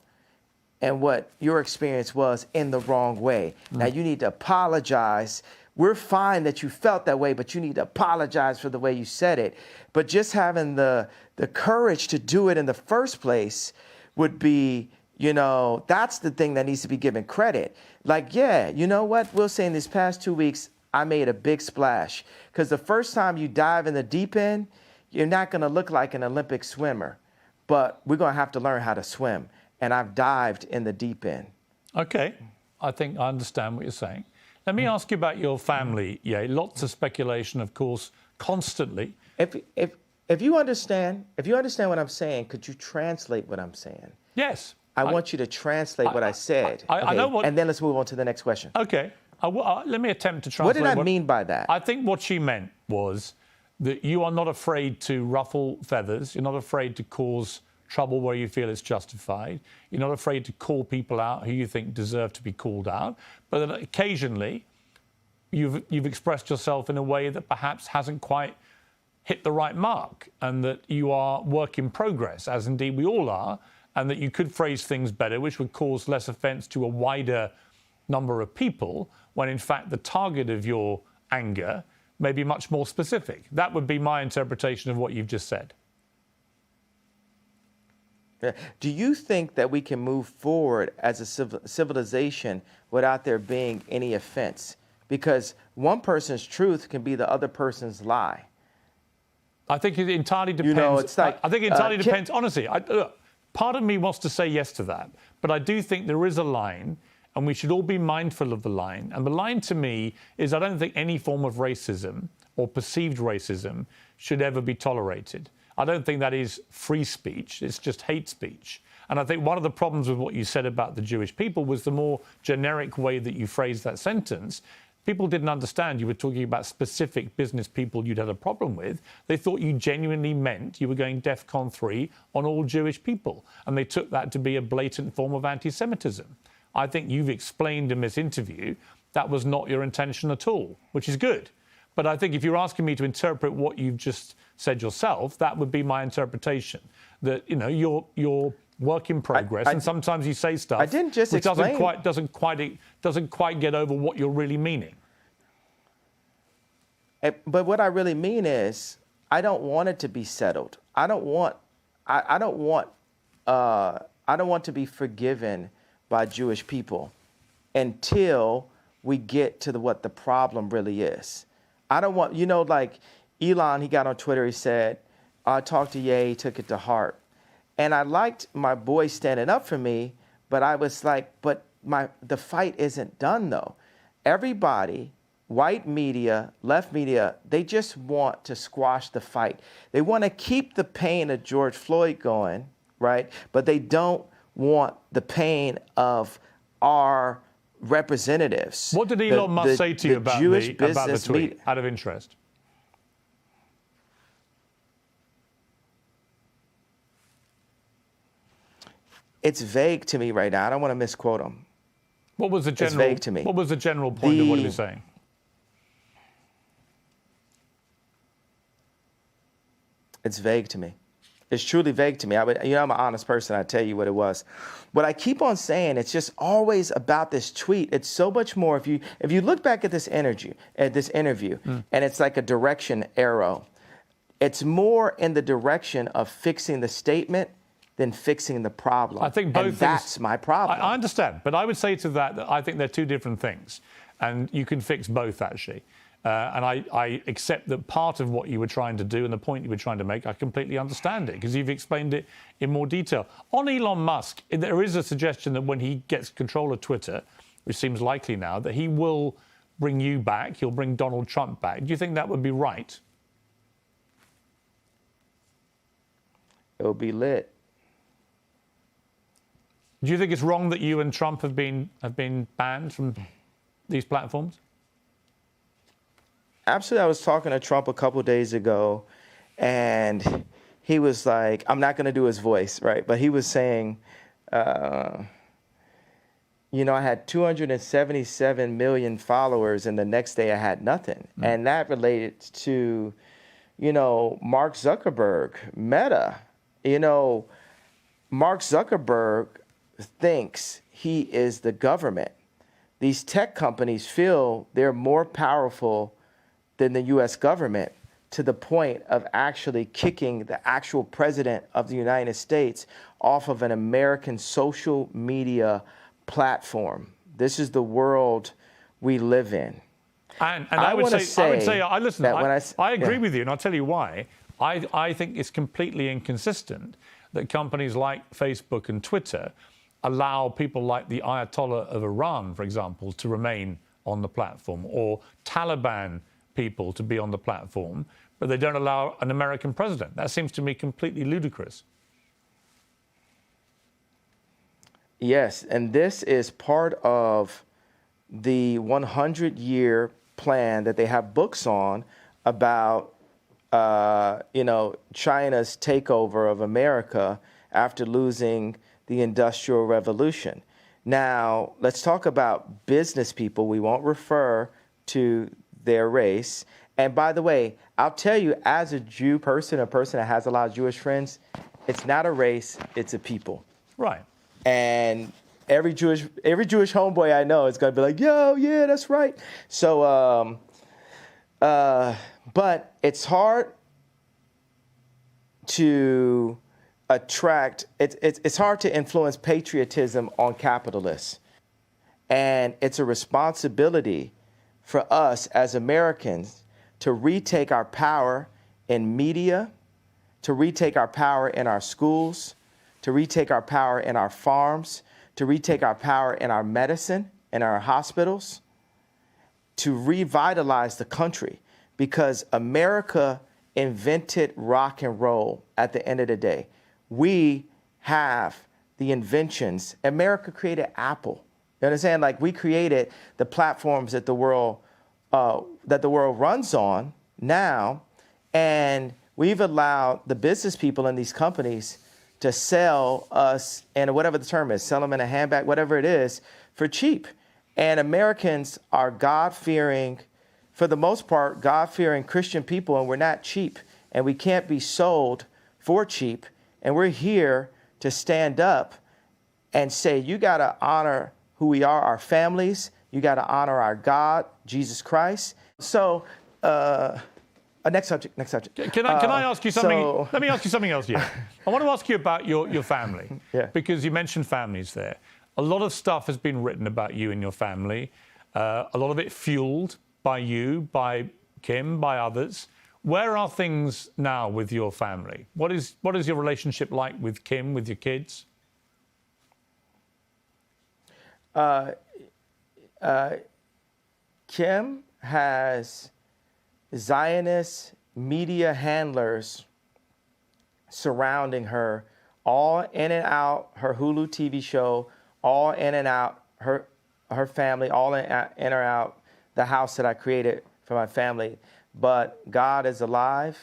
and what your experience was in the wrong way. Now you need to apologize. We're fine that you felt that way, but you need to apologize for the way you said it. But just having the courage to do it in the first place would be, that's the thing that needs to be given credit. Like, yeah, you know what? We'll say in these past 2 weeks, I made a big splash. Because the first time you dive in the deep end, you're not going to look like an Olympic swimmer. But we're going to have to learn how to swim. And I've dived in the deep end. Okay. I think I understand what you're saying. Let me ask you about your family. Yeah, lots of speculation, of course, constantly. If you understand what I'm saying, could you translate what I'm saying? Yes. I want you to translate what I said. I know what. And then let's move on to the next question. Okay. Let me attempt to translate. What did I mean by that? I think what she meant was that you are not afraid to ruffle feathers. You're not afraid to cause trouble where you feel it's justified. You're not afraid to call people out who you think deserve to be called out. But that occasionally you've expressed yourself in a way that perhaps hasn't quite hit the right mark, and that you are work in progress, as indeed we all are, and that you could phrase things better, which would cause less offence to a wider number of people, when in fact the target of your anger may be much more specific. That would be my interpretation of what you've just said. Do you think that we can move forward as a civilization without there being any offense? Because one person's truth can be the other person's lie. I think it entirely depends. You know, it's like, I think it entirely depends. Honestly, look, part of me wants to say yes to that, but I do think there is a line, and we should all be mindful of the line. And the line to me is, I don't think any form of racism or perceived racism should ever be tolerated. I don't think that is free speech. It's just hate speech. And I think one of the problems with what you said about the Jewish people was the more generic way that you phrased that sentence. People didn't understand you were talking about specific business people you'd had a problem with. They thought you genuinely meant you were going DEFCON 3 on all Jewish people. And they took that to be a blatant form of anti-Semitism. I think you've explained in this interview that was not your intention at all, which is good. But I think if you're asking me to interpret what you've just said yourself, that would be my interpretation. That, you know, you're work in progress, and sometimes you say stuff I didn't just which explain. doesn't quite get over what you're really meaning. But what I really mean is, I don't want it to be settled. I don't want to be forgiven by Jewish people until we get to what the problem really is. I don't want, you know, like Elon, he got on Twitter, he said, I talked to Ye, he took it to heart. And I liked my boy standing up for me, but I was like, but the fight isn't done though. Everybody, white media, left media, they just want to squash the fight. They want to keep the pain of George Floyd going, right? But they don't want the pain of our representatives. What did Elon Musk say to you about the tweet, out of interest? It's vague to me right now. I don't want to misquote him. What was the general? It's vague to me. What was the general point of what he was saying? It's vague to me. It's truly vague to me. I'm an honest person. I tell you what it was. What I keep on saying, it's just always about this tweet. It's so much more. If you look back at this interview, and it's like a direction arrow, it's more in the direction of fixing the statement than fixing the problem. I think both and things, that's my problem. I understand, but I would say to that I think they're two different things, and you can fix both actually. And I accept that part of what you were trying to do and the point you were trying to make, I completely understand it because you've explained it in more detail. On Elon Musk, there is a suggestion that when he gets control of Twitter, which seems likely now, that he will bring you back, he'll bring Donald Trump back. Do you think that would be right? It'll be lit. Do you think it's wrong that you and Trump have been banned from these platforms? Absolutely. I was talking to Trump a couple days ago, and he was like, I'm not going to do his voice, right? But he was saying, I had 277 million followers, and the next day I had nothing. And that related to, Mark Zuckerberg, Meta. Mark Zuckerberg thinks he is the government. These tech companies feel they're more powerful than the U.S. government, to the point of actually kicking the actual president of the United States off of an American social media platform. This is the world we live in. And I would say, I agree with you, and I'll tell you why. I think it's completely inconsistent that companies like Facebook and Twitter allow people like the Ayatollah of Iran, for example, to remain on the platform, or Taliban people to be on the platform, but they don't allow an American president. That seems to me completely ludicrous. Yes, and this is part of the 100-year plan that they have books on about China's takeover of America after losing the Industrial Revolution. Now, let's talk about business people. We won't refer to their race. And by the way, I'll tell you, as a Jew person, a person that has a lot of Jewish friends, it's not a race, it's a people. Right. And every Jewish homeboy I know is going to be like, yo, yeah, that's right. So, but it's hard to attract, it's hard to influence patriotism on capitalists. And it's a responsibility for us as Americans to retake our power in media, to retake our power in our schools, to retake our power in our farms, to retake our power in our medicine, in our hospitals, to revitalize the country, because America invented rock and roll at the end of the day. We have the inventions. America created Apple. You understand? Like, we created the platforms that the world runs on now, and we've allowed the business people in these companies to sell us, and whatever the term is, sell them in a handbag, whatever it is, for cheap. And Americans are God-fearing, for the most part, God-fearing Christian people, and we're not cheap, and we can't be sold for cheap. And we're here to stand up and say, you got to honor who we are, our families. You got to honor our God, Jesus Christ. So, next subject. Can I ask you something? Let me ask you something else, yeah. I want to ask you about your family, because you mentioned families there. A lot of stuff has been written about you and your family, a lot of it fueled by you, by Kim, by others. Where are things now with your family? What is your relationship like with Kim, with your kids? Kim has Zionist media handlers surrounding her, all in and out her Hulu TV show, all in and out her family, all in or out the house that I created for my family. But God is alive,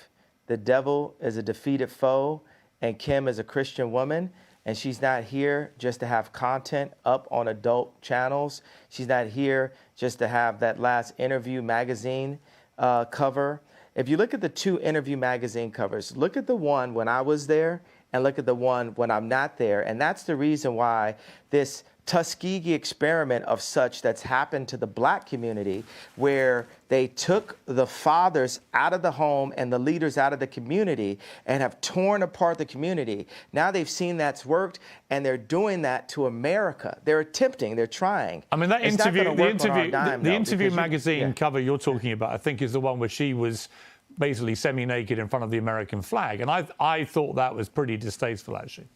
the devil is a defeated foe, and Kim is a Christian woman, and she's not here just to have content up on adult channels. She's not here just to have that last Interview magazine cover. If you look at the two Interview magazine covers, look at the one when I was there and look at the one when I'm not there. And that's the reason why this Tuskegee experiment of such that's happened to the black community, where they took the fathers out of the home and the leaders out of the community and have torn apart the community. Now they've seen that's worked, and they're doing that to America. They're attempting, they're trying. I mean, that the Interview magazine cover you're talking about, I think, is the one where she was basically semi-naked in front of the American flag. And I thought that was pretty distasteful, actually.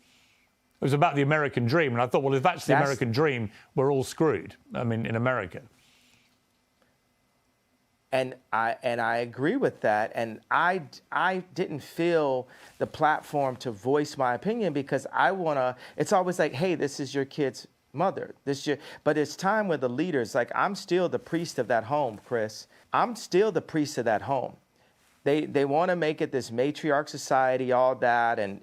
It was about the American dream, and I thought, well, if that's the American dream, we're all screwed. I mean, in America. And I agree with that. And I didn't feel the platform to voice my opinion, because I wanna. It's always like, hey, this is your kid's mother. But it's time where the leaders, like, I'm still the priest of that home, Chris. I'm still the priest of that home. They want to make it this matriarch society, all that, and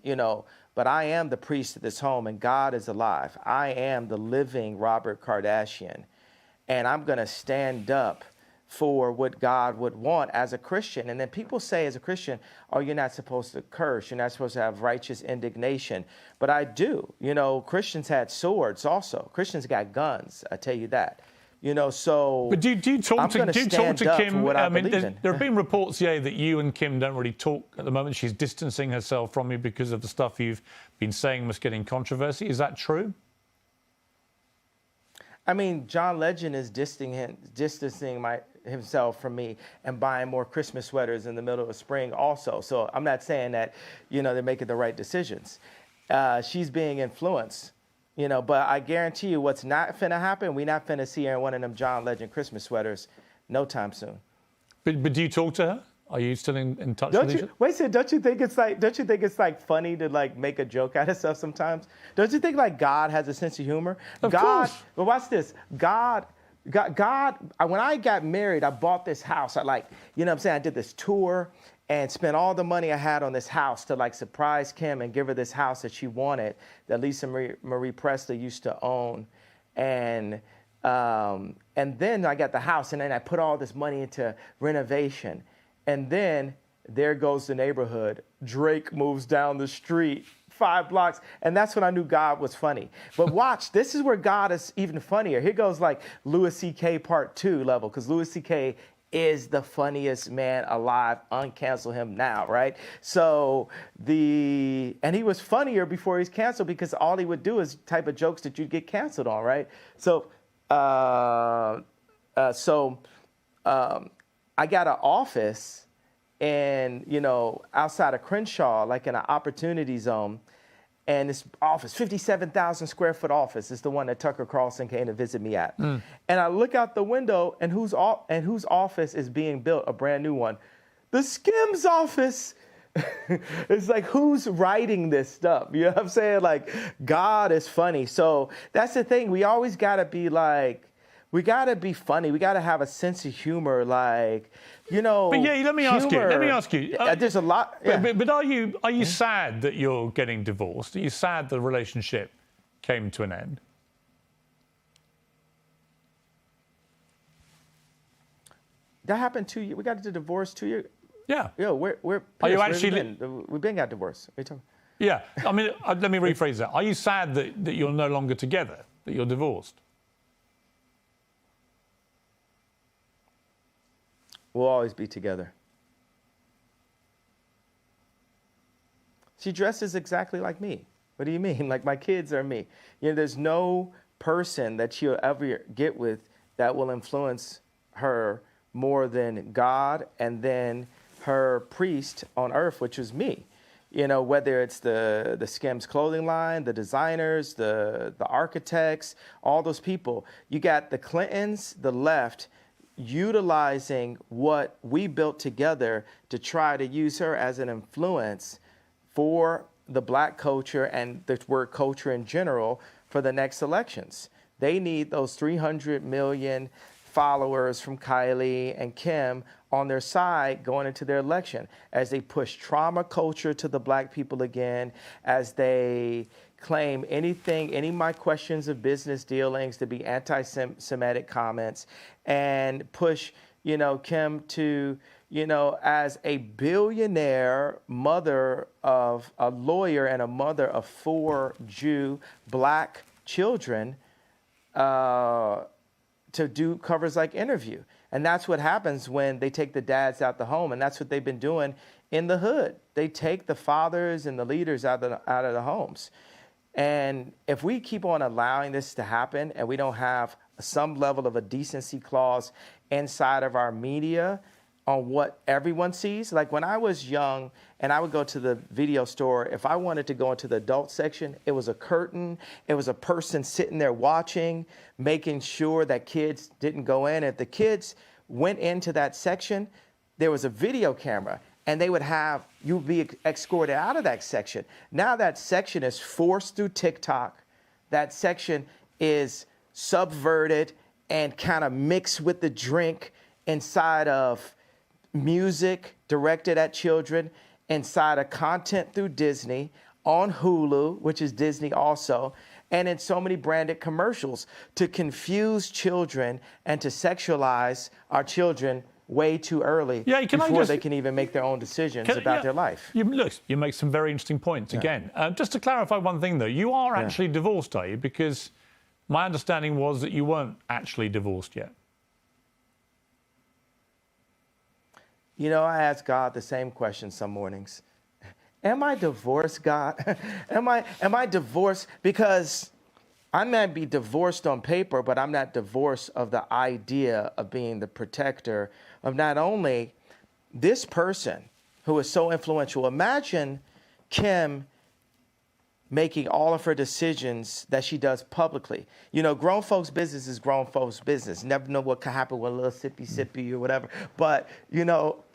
But I am the priest of this home, and God is alive. I am the living Robert Kardashian, and I'm going to stand up for what God would want as a Christian. And then people say as a Christian, oh, you're not supposed to curse. You're not supposed to have righteous indignation. But I do. Christians had swords also. Christians got guns, I tell you that. So. But do you talk to Kim? I mean, there have been reports, that you and Kim don't really talk at the moment. She's distancing herself from you because of the stuff you've been saying must get in controversy. Is that true? I mean, John Legend is distancing himself from me and buying more Christmas sweaters in the middle of spring also. So I'm not saying that, they're making the right decisions. She's being influenced. But I guarantee you what's not finna happen, we not finna see her in one of them John Legend Christmas sweaters no time soon. But do you talk to her? Are you still in touch with each other? Wait a second, don't you think it's like funny to like make a joke out of stuff sometimes? Don't you think like God has a sense of humor? Of course. But watch this. God, when I got married, I bought this house. I did this tour, and spent all the money I had on this house to like surprise Kim and give her this house that she wanted, that Lisa Marie Presley used to own. And then I got the house, and then I put all this money into renovation. And then there goes the neighborhood. Drake moves down the street 5 blocks. And that's when I knew God was funny. But watch, this is where God is even funnier. Here goes like Louis C.K. Part 2 level, because Louis C.K. is the funniest man alive. Uncancel him now, right? So and he was funnier before he's canceled, because all he would do is type of jokes that you'd get canceled on, right? So I got an office outside of Crenshaw, like in an opportunity zone. And this office, 57,000 square foot office, is the one that Tucker Carlson came to visit me at. And I look out the window, and whose office is being built, a brand new one? The Skims office. It's like, who's writing this stuff? You know what I'm saying? Like, God is funny. So that's the thing. We always got to be like, we got to be funny. We got to have a sense of humor, like, But yeah, let me ask you. There's a lot. Yeah. But are you sad that you're getting divorced? Are you sad the relationship came to an end? That happened 2 years. We got the divorce 2 years. Yeah. Yeah. We're Are you Piers, actually? We've been got divorced. What are you talking? Yeah. I mean, let me rephrase that. Are you sad that you're no longer together? That you're divorced? We'll always be together. She dresses exactly like me. What do you mean? Like, my kids are me. There's no person that she'll ever get with that will influence her more than God, and then her priest on earth, which is me. Whether it's the Skims clothing line, the designers, the architects, all those people. You got the Clintons, the left, utilizing what we built together to try to use her as an influence for the black culture and the word culture in general for the next elections. They need those 300 million followers from Kylie and Kim on their side going into their election, as they push trauma culture to the black people again, as they claim any of my questions of business dealings to be anti-Semitic comments, and push, Kim to, as a billionaire mother of a lawyer and a mother of 4 Jew black children, to do covers like Interview. And that's what happens when they take the dads out the home. And that's what they've been doing in the hood. They take the fathers and the leaders out of the homes. And if we keep on allowing this to happen, and we don't have some level of a decency clause inside of our media on what everyone sees. Like, when I was young and I would go to the video store, if I wanted to go into the adult section, it was a curtain. It was a person sitting there watching, making sure that kids didn't go in. If the kids went into that section, there was a video camera, and they would you'd be escorted out of that section. Now that section is forced through TikTok. That section is subverted and kind of mixed with the drink inside of music directed at children, inside of content through Disney, on Hulu, which is Disney also, and in so many branded commercials to confuse children and to sexualize our children way too early before they can even make their own decisions about their life. You make some very interesting points again. Just to clarify one thing, though, you are actually divorced, are you? Because my understanding was that you weren't actually divorced yet. I ask God the same question some mornings. Am I divorced, God? Am I divorced? Because I might be divorced on paper, but I'm not divorced of the idea of being the protector of not only this person who is so influential. Imagine Kim making all of her decisions that she does publicly. Grown folks' business is grown folks' business. Never know what could happen with a little sippy or whatever. But,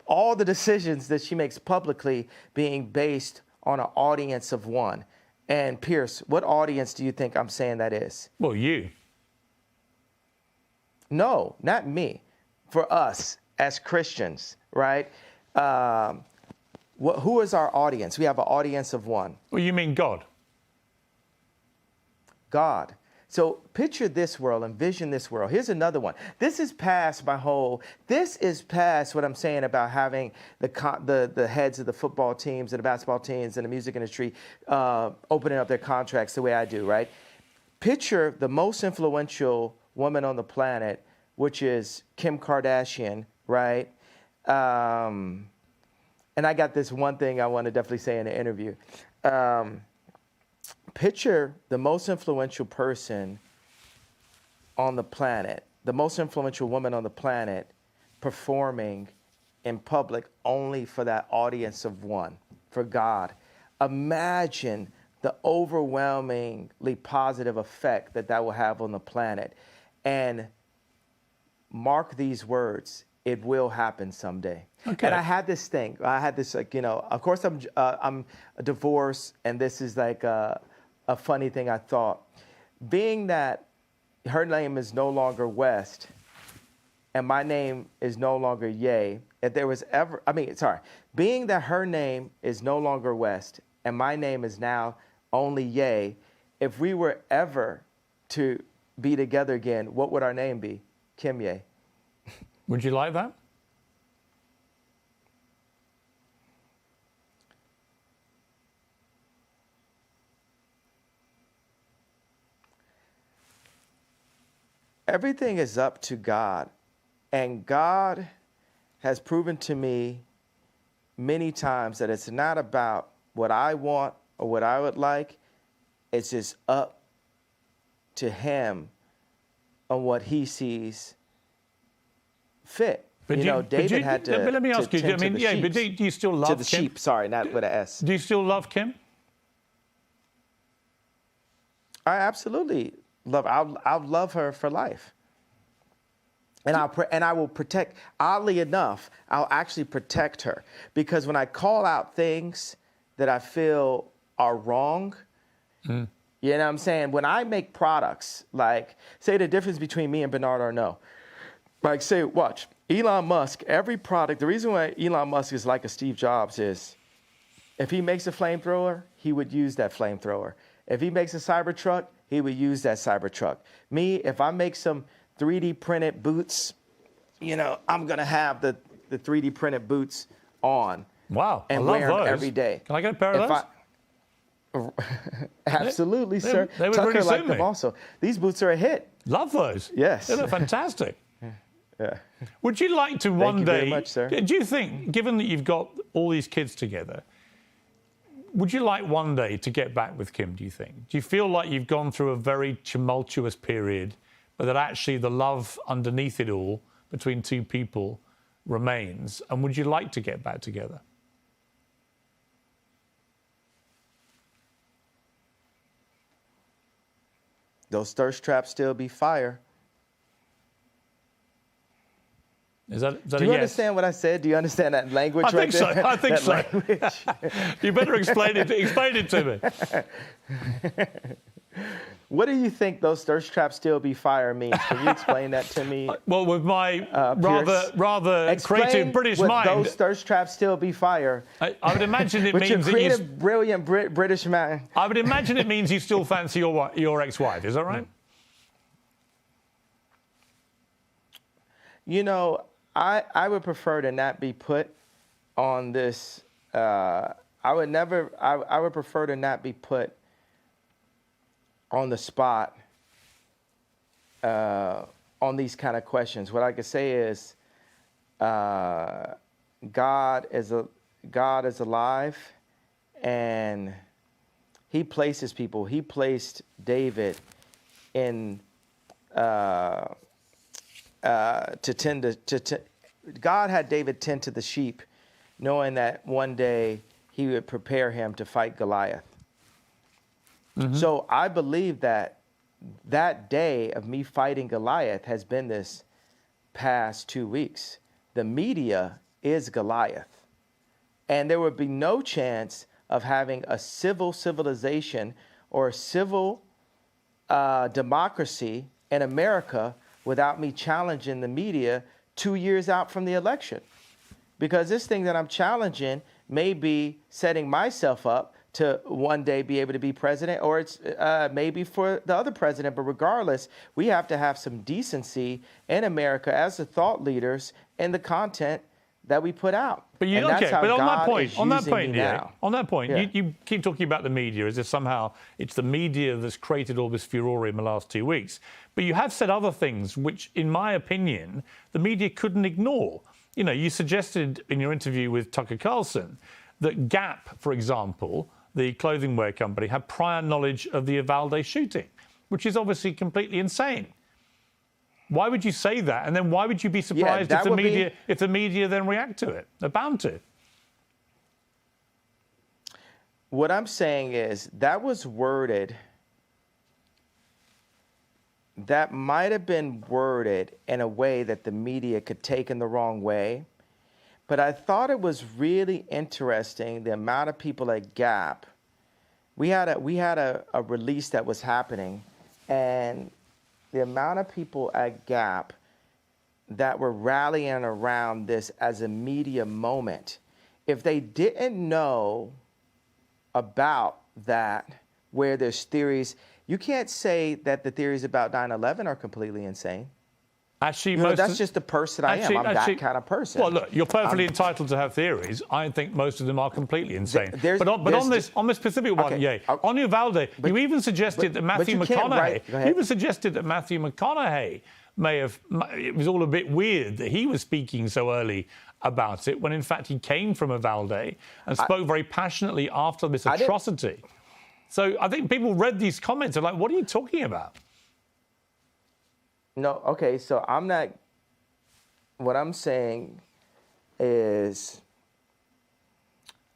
all the decisions that she makes publicly being based on an audience of one. And Piers, what audience do you think I'm saying that is? Well, you. No, not me. For us as Christians, right? who is our audience? We have an audience of one. Well, you mean God? God. So picture this world, envision this world. Here's another one. This is past what I'm saying about having the heads of the football teams and the basketball teams and the music industry opening up their contracts the way I do, right? Picture the most influential woman on the planet, which is Kim Kardashian, right? And I got this one thing I want to definitely say in the interview. Picture the most influential person on the planet, the most influential woman on the planet, performing in public only for that audience of one, for God. Imagine the overwhelmingly positive effect that will have on the planet. And mark these words, it will happen someday. Okay. And I had this thing. I had this, of course I'm divorced, and this is like a funny thing I thought. Being that her name is no longer West, and my name is no longer Ye, being that her name is no longer West, and my name is now only Ye, if we were ever to be together again, what would our name be? Kim Ye. Would you like that? Everything is up to God, and God has proven to me many times that it's not about what I want or what I would like. It's just up to Him on what He sees fit. But David had to. But let me ask you. Tend but do you still love to the Kim? sheep? Sorry, not with an S. Do you still love Kim? I absolutely love. I'll love her for life. And I will protect. Oddly enough, I'll actually protect her, because when I call out things that I feel are wrong, you know what I'm saying? When I make products, like say the difference between me and Bernard Arnault, like say, watch Elon Musk. Every product. The reason why Elon Musk is like a Steve Jobs is, if he makes a flamethrower, he would use that flamethrower. If he makes a Cybertruck, he would use that Cybertruck. Me, if I make some 3D printed boots, I'm gonna have the 3D printed boots on. Wow, and I love wear them those. every day. Can I get a pair of those? Absolutely, sir. They would Tucker really liked suit them me. also. These boots are a hit. Love those. Yes. They look fantastic. Yeah. Would you like to one Thank you day? very much, sir. Do you think, given that you've got all these kids together, would you like one day to get back with Kim, do you think? Do you feel like you've gone through a very tumultuous period, but that actually the love underneath it all between two people remains? And would you like to get back together? Those thirst traps still be fire. Is that Do a you yes? understand what I said? Do you understand that language I think right there? so. I think That so. You better explain it. Explain it to me. What do you think those thirst traps still be fire means? Can you explain that to me? Well, with my Piers? rather Explain creative British what mind, those thirst traps still be fire. I would imagine it With your means that creative, brilliant British man. I would imagine it means you still fancy your ex-wife. Is that right? I would prefer to not be put on this. I would prefer to not be put on the spot on these kind of questions. What I could say is, God is alive, and He places people. He placed David in. God had David tend to the sheep, knowing that one day He would prepare him to fight Goliath. Mm-hmm. So I believe that day of me fighting Goliath has been this past 2 weeks. The media is Goliath. And there would be no chance of having a civilization or a civil democracy in America without me challenging the media 2 years out from the election. Because this thing that I'm challenging may be setting myself up to one day be able to be president, or it's maybe for the other president. But regardless, we have to have some decency in America as the thought leaders in the content that we put out. But and that's how but on God that point, is on that using point, me yeah, now. on that point, Yeah. you keep talking about the media as if somehow it's the media that's created all this furore in the last 2 weeks. But you have said other things which, in my opinion, the media couldn't ignore. You know, you suggested in your interview with Tucker Carlson that Gap, for example, the clothing wear company, had prior knowledge of the Uvalde shooting, which is obviously completely insane. Why would you say that? And then why would you be surprised if the media then react to it? They're bound to. What I'm saying is that was worded, that might have been worded in a way that the media could take in the wrong way. But I thought it was really interesting the amount of people at Gap. We had a release that was happening, and the amount of people at Gap that were rallying around this as a media moment, if they didn't know about that, where there's theories, you can't say that the theories about 9/11 are completely insane. Actually, that's just the person I am. I'm that kind of person. Well, look, you're perfectly entitled to have theories. I think most of them are completely insane. But on this specific one, on Uvalde, you even suggested that Matthew McConaughey. You even suggested that Matthew McConaughey may have. It was all a bit weird that he was speaking so early about it, when in fact he came from Uvalde and spoke very passionately after this atrocity. So I think people read these comments and are like, "What are you talking about?" No, okay, so I'm not, what I'm saying is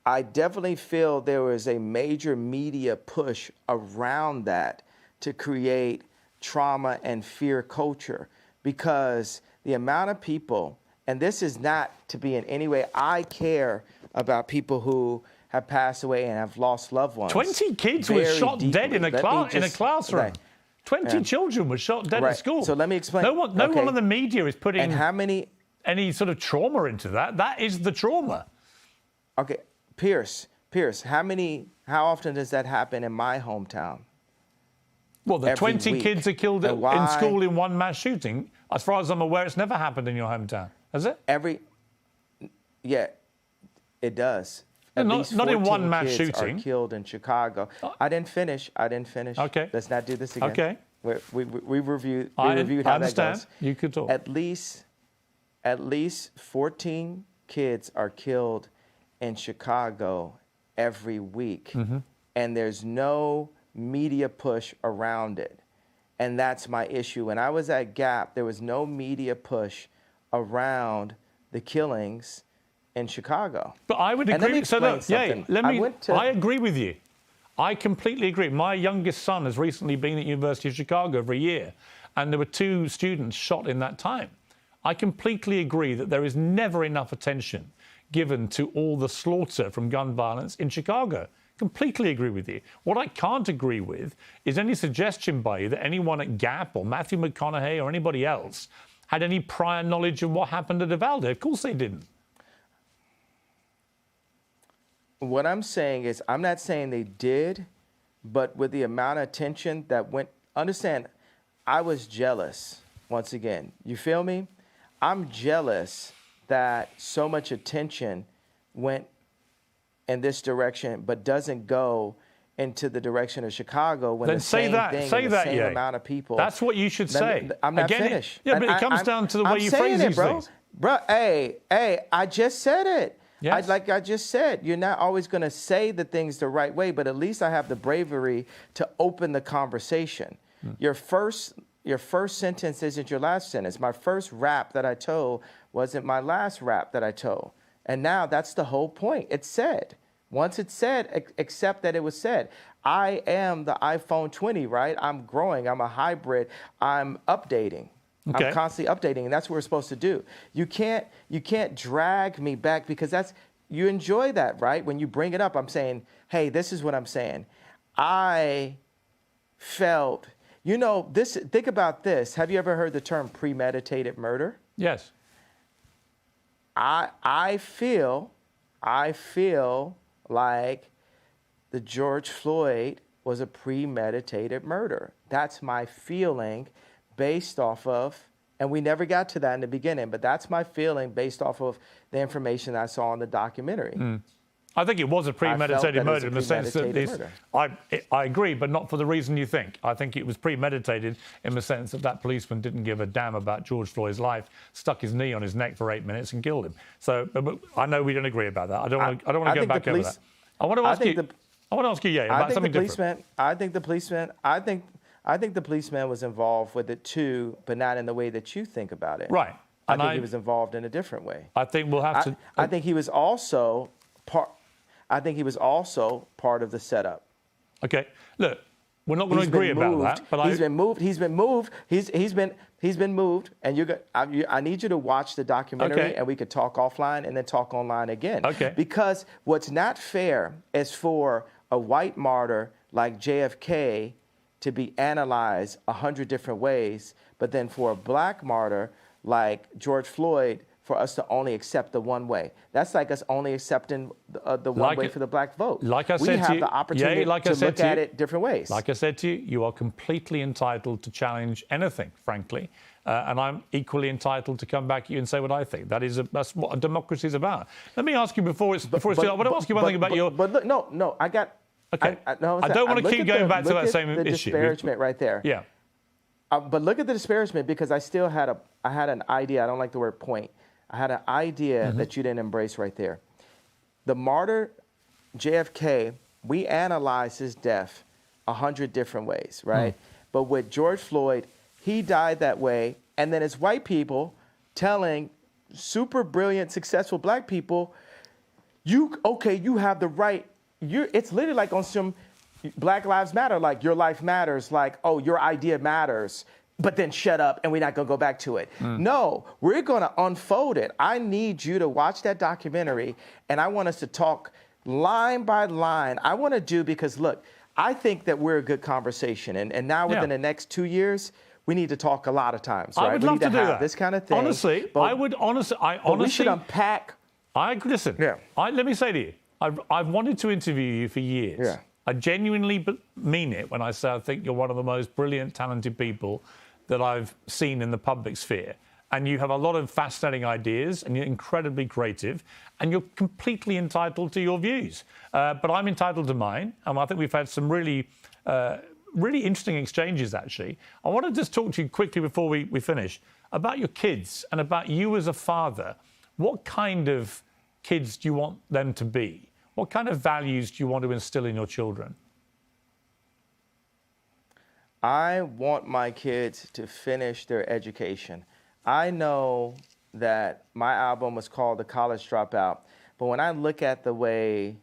I definitely feel there was a major media push around that to create trauma and fear culture, because the amount of people, and this is not to be in any way, I care about people who have passed away and have lost loved ones. 20 kids were shot dead in a classroom. Okay. 20 children were shot dead at school. So let me explain. No one in the media is putting any sort of trauma into that. That is the trauma. Okay, Piers, how often does that happen in my hometown? Well, the 20 kids are killed in school in one mass shooting. As far as I'm aware, it's never happened in your hometown, has it? Yeah, it does. Not in one mass shooting. Are killed in Chicago. I didn't finish. Okay. Let's not do this again. Okay. We reviewed how that goes. I understand. You could talk. At least 14 kids are killed in Chicago every week, and there's no media push around it, and that's my issue. When I was at Gap, there was no media push around the killings in Chicago. But I would agree. I agree with you. I completely agree. My youngest son has recently been at the University of Chicago for a year, and there were 2 students shot in that time. I completely agree that there is never enough attention given to all the slaughter from gun violence in Chicago. Completely agree with you. What I can't agree with is any suggestion by you that anyone at Gap or Matthew McConaughey or anybody else had any prior knowledge of what happened at Uvalde. Of course they didn't. What I'm saying is, I'm not saying they did, but with the amount of attention that went, understand, I was jealous, once again. You feel me? I'm jealous that so much attention went in this direction, but doesn't go into the direction of Chicago when then the same amount of people. That's what you should say. I'm not finished. Yeah, but it comes down to the way you phrase these things. Bro, hey, I just said it. Yes. Like I just said, you're not always going to say the things the right way, but at least I have the bravery to open the conversation. Your first sentence isn't your last sentence. My first rap that I told wasn't my last rap that I told. And now that's the whole point. It's said. Once it's said, accept that it was said. I am the iPhone 20, right? I'm growing. I'm a hybrid. I'm updating. Okay. I'm constantly updating, and that's what we're supposed to do. You can't drag me back, because you enjoy that, right? When you bring it up, I'm saying, hey, this is what I'm saying. I felt, this. Think about this. Have you ever heard the term premeditated murder? Yes. I feel I feel like the George Floyd was a premeditated murder. That's my feeling based off of, and we never got to that in the beginning, but that's my feeling based off of the information I saw in the documentary. I think it was a premeditated that it was murder a in the sense that premeditated murder. I agree, but not for the reason you think. I think it was premeditated in the sense that that policeman didn't give a damn about George Floyd's life, stuck his knee on his neck for 8 minutes and killed him. So but I know we don't agree about that. I don't want to go back over that. I want to ask you. I want to ask you, about something different. I think the policeman was involved with it too, but not in the way that you think about it. Right. I think he was involved in a different way. I think we'll have to. I think he was also part. I think he was also part of the setup. Okay. Look, we're not going to agree about that, but he's been moved. He's been moved. He's been moved. And I need you to watch the documentary, okay, and we could talk offline and then talk online again. Okay. Because what's not fair is for a white martyr like JFK to be analyzed 100 different ways, but then for a black martyr like George Floyd, for us to only accept the one way. That's like us only accepting the one way for the black vote. Like I said we have the opportunity to look at it different ways. Like I said to you, you are completely entitled to challenge anything, frankly. And I'm equally entitled to come back at you and say what I think. That's what a democracy is about. Let me ask you before I want to ask you one thing about your... But look, no, I got... Okay. I don't want to keep going back to that same issue. The disparagement right there. Yeah. But look at the disparagement, because I still had an idea. I don't like the word point. I had an idea that you didn't embrace right there. The martyr, JFK, we analyzed his death 100 different ways, right? But with George Floyd, he died that way. And then it's white people telling super brilliant, successful black people, you have the right. It's literally like on some Black Lives Matter, like your life matters, like, oh, your idea matters. But then shut up and we're not going to go back to it. No, we're going to unfold it. I need you to watch that documentary, and I want us to talk line by line. I want to do, because look, I think that we're a good conversation. And now within the next 2 years, we need to talk a lot of times, right? I would love to do that. This kind of thing. Honestly, but we should unpack. Listen, let me say to you, I've wanted to interview you for years. Yeah. I genuinely mean it when I say I think you're one of the most brilliant, talented people that I've seen in the public sphere. And you have a lot of fascinating ideas, and you're incredibly creative, and you're completely entitled to your views. But I'm entitled to mine, and I think we've had some really interesting exchanges, actually. I want to just talk to you quickly before we finish about your kids and about you as a father. What kind of kids do you want them to be? What kind of values do you want to instill in your children? I want my kids to finish their education. I know that my album was called The College Dropout, but when I look at the way,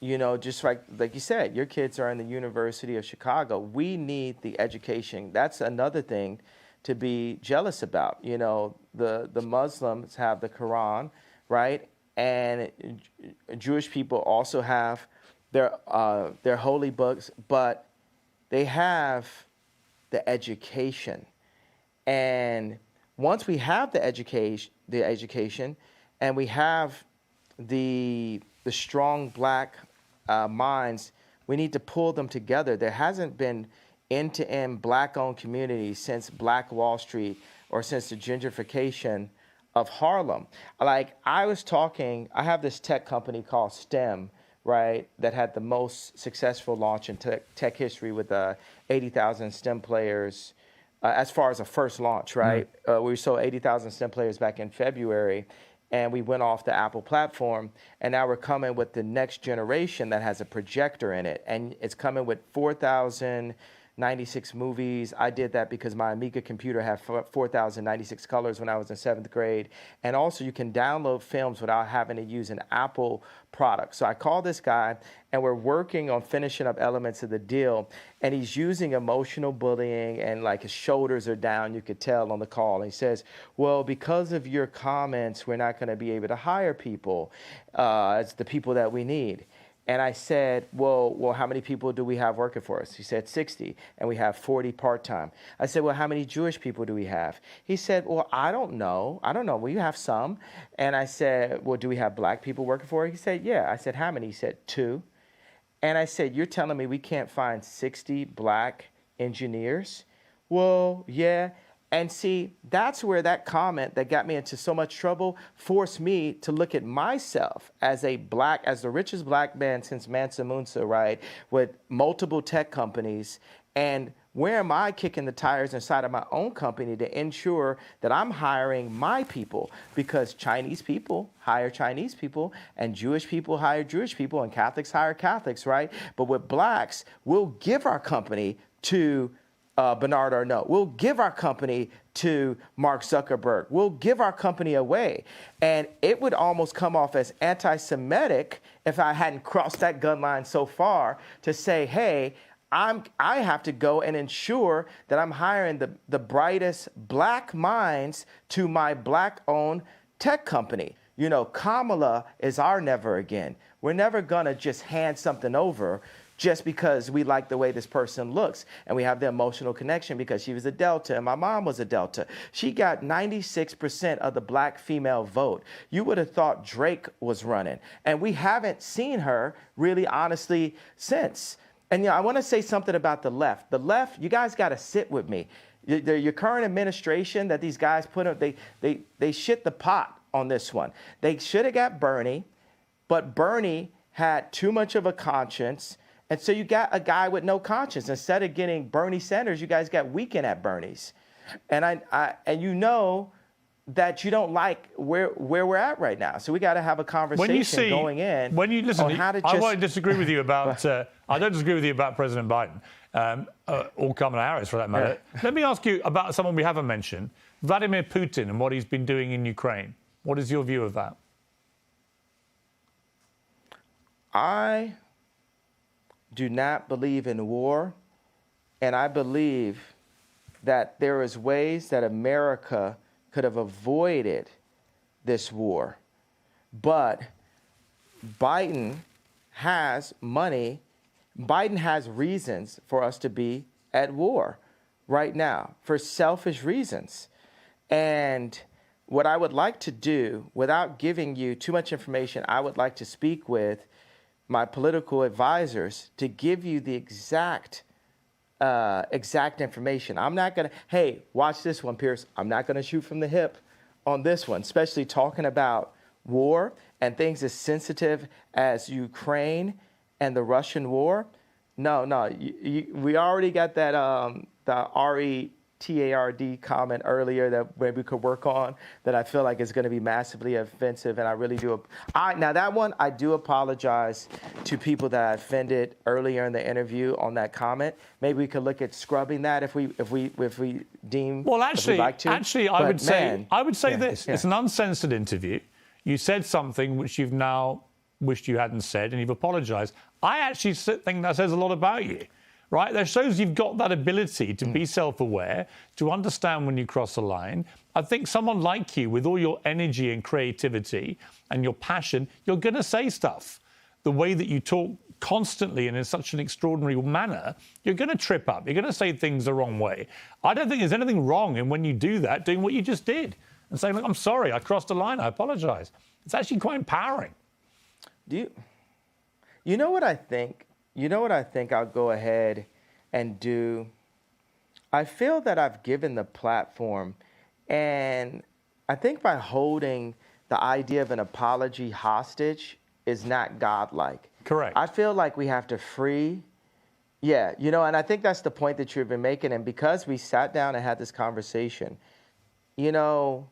just like you said, your kids are in the University of Chicago, we need the education. That's another thing to be jealous about. The Muslims have the Quran, right? And Jewish people also have their holy books, but they have the education. And once we have the education, and we have the strong black minds, we need to pull them together. There hasn't been end-to-end black-owned communities since Black Wall Street or since the gentrification of Harlem. Like I have this tech company called STEM, right, that had the most successful launch in tech history with 80,000 STEM players as far as a first launch, right? We sold 80,000 STEM players back in February, and we went off the Apple platform, and now we're coming with the next generation that has a projector in it, and it's coming with 4,096 movies. I did that because my Amiga computer had 4,096 colors when I was in 7th grade. And also you can download films without having to use an Apple product. So I called this guy, and we're working on finishing up elements of the deal. And he's using emotional bullying, and like his shoulders are down, you could tell on the call. And he says, well, because of your comments, we're not going to be able to hire people. It's the people that we need. And I said, well, how many people do we have working for us? He said 60, and we have 40 part-time. I said, well, how many Jewish people do we have? He said, well, I don't know. We have some. And I said, well, do we have black people working for it? He said, yeah. I said, how many? He said, 2. And I said, you're telling me we can't find 60 black engineers? Well, yeah. And see, that's where that comment that got me into so much trouble forced me to look at myself as the richest black man since Mansa Musa, right? With multiple tech companies. And where am I kicking the tires inside of my own company to ensure that I'm hiring my people? Because Chinese people hire Chinese people, and Jewish people hire Jewish people, and Catholics hire Catholics, right? But with blacks, we'll give our company to Bernard Arnault. We'll give our company to Mark Zuckerberg. We'll give our company away. And it would almost come off as anti-Semitic if I hadn't crossed that gun line so far to say, hey, I have to go and ensure that I'm hiring the brightest black minds to my black-owned tech company. You know, Kamala is our never again. We're never gonna just hand something over just because we like the way this person looks and we have the emotional connection because she was a Delta and my mom was a Delta. She got 96% of the black female vote. You would have thought Drake was running, and we haven't seen her really honestly since. And I want to say something about the left. The left, you guys got to sit with me. Your current administration that these guys put up, they shit the pot on this one. They should have got Bernie, but Bernie had too much of a conscience. And so you got a guy with no conscience. Instead of getting Bernie Sanders, you guys got Weekend at Bernie's. And and you know that you don't like where we're at right now. So we got to have a conversation going in. When you listen, on how to I won't disagree with you about. I don't disagree with you about President Biden or Kamala Harris, for that matter. Yeah. Let me ask you about someone we haven't mentioned, Vladimir Putin, and what he's been doing in Ukraine. What is your view of that? I do not believe in war, and I believe that there is ways that America could have avoided this war. But Biden has money. Biden has reasons for us to be at war right now for selfish reasons. And what I would like to do, without giving you too much information, I would like to speak with my political advisors to give you the exact information. I'm not going to, hey, watch this one, Piers. I'm not going to shoot from the hip on this one, especially talking about war and things as sensitive as Ukraine and the Russian war. No, we already got that, the RETARD comment earlier that maybe we could work on that I feel like is going to be massively offensive, and I really do. Now that one, I do apologize to people that I offended earlier in the interview on that comment. Maybe we could look at scrubbing that if we deem. Well, actually, like to. I would say this: it's an uncensored interview. You said something which you've now wished you hadn't said, and you've apologized. I actually think that says a lot about you. Right? That shows you've got that ability to be self-aware, to understand when you cross a line. I think someone like you, with all your energy and creativity and your passion, you're going to say stuff. The way that you talk constantly and in such an extraordinary manner, you're going to trip up. You're going to say things the wrong way. I don't think there's anything wrong in when you do that, doing what you just did and saying, look, I'm sorry, I crossed a line, I apologize. It's actually quite empowering. You know what I think? You know what I think I'll go ahead and do? I feel that I've given the platform, and I think by holding the idea of an apology hostage is not godlike. Correct. I feel like we have to free, and I think that's the point that you've been making. And because we sat down and had this conversation, I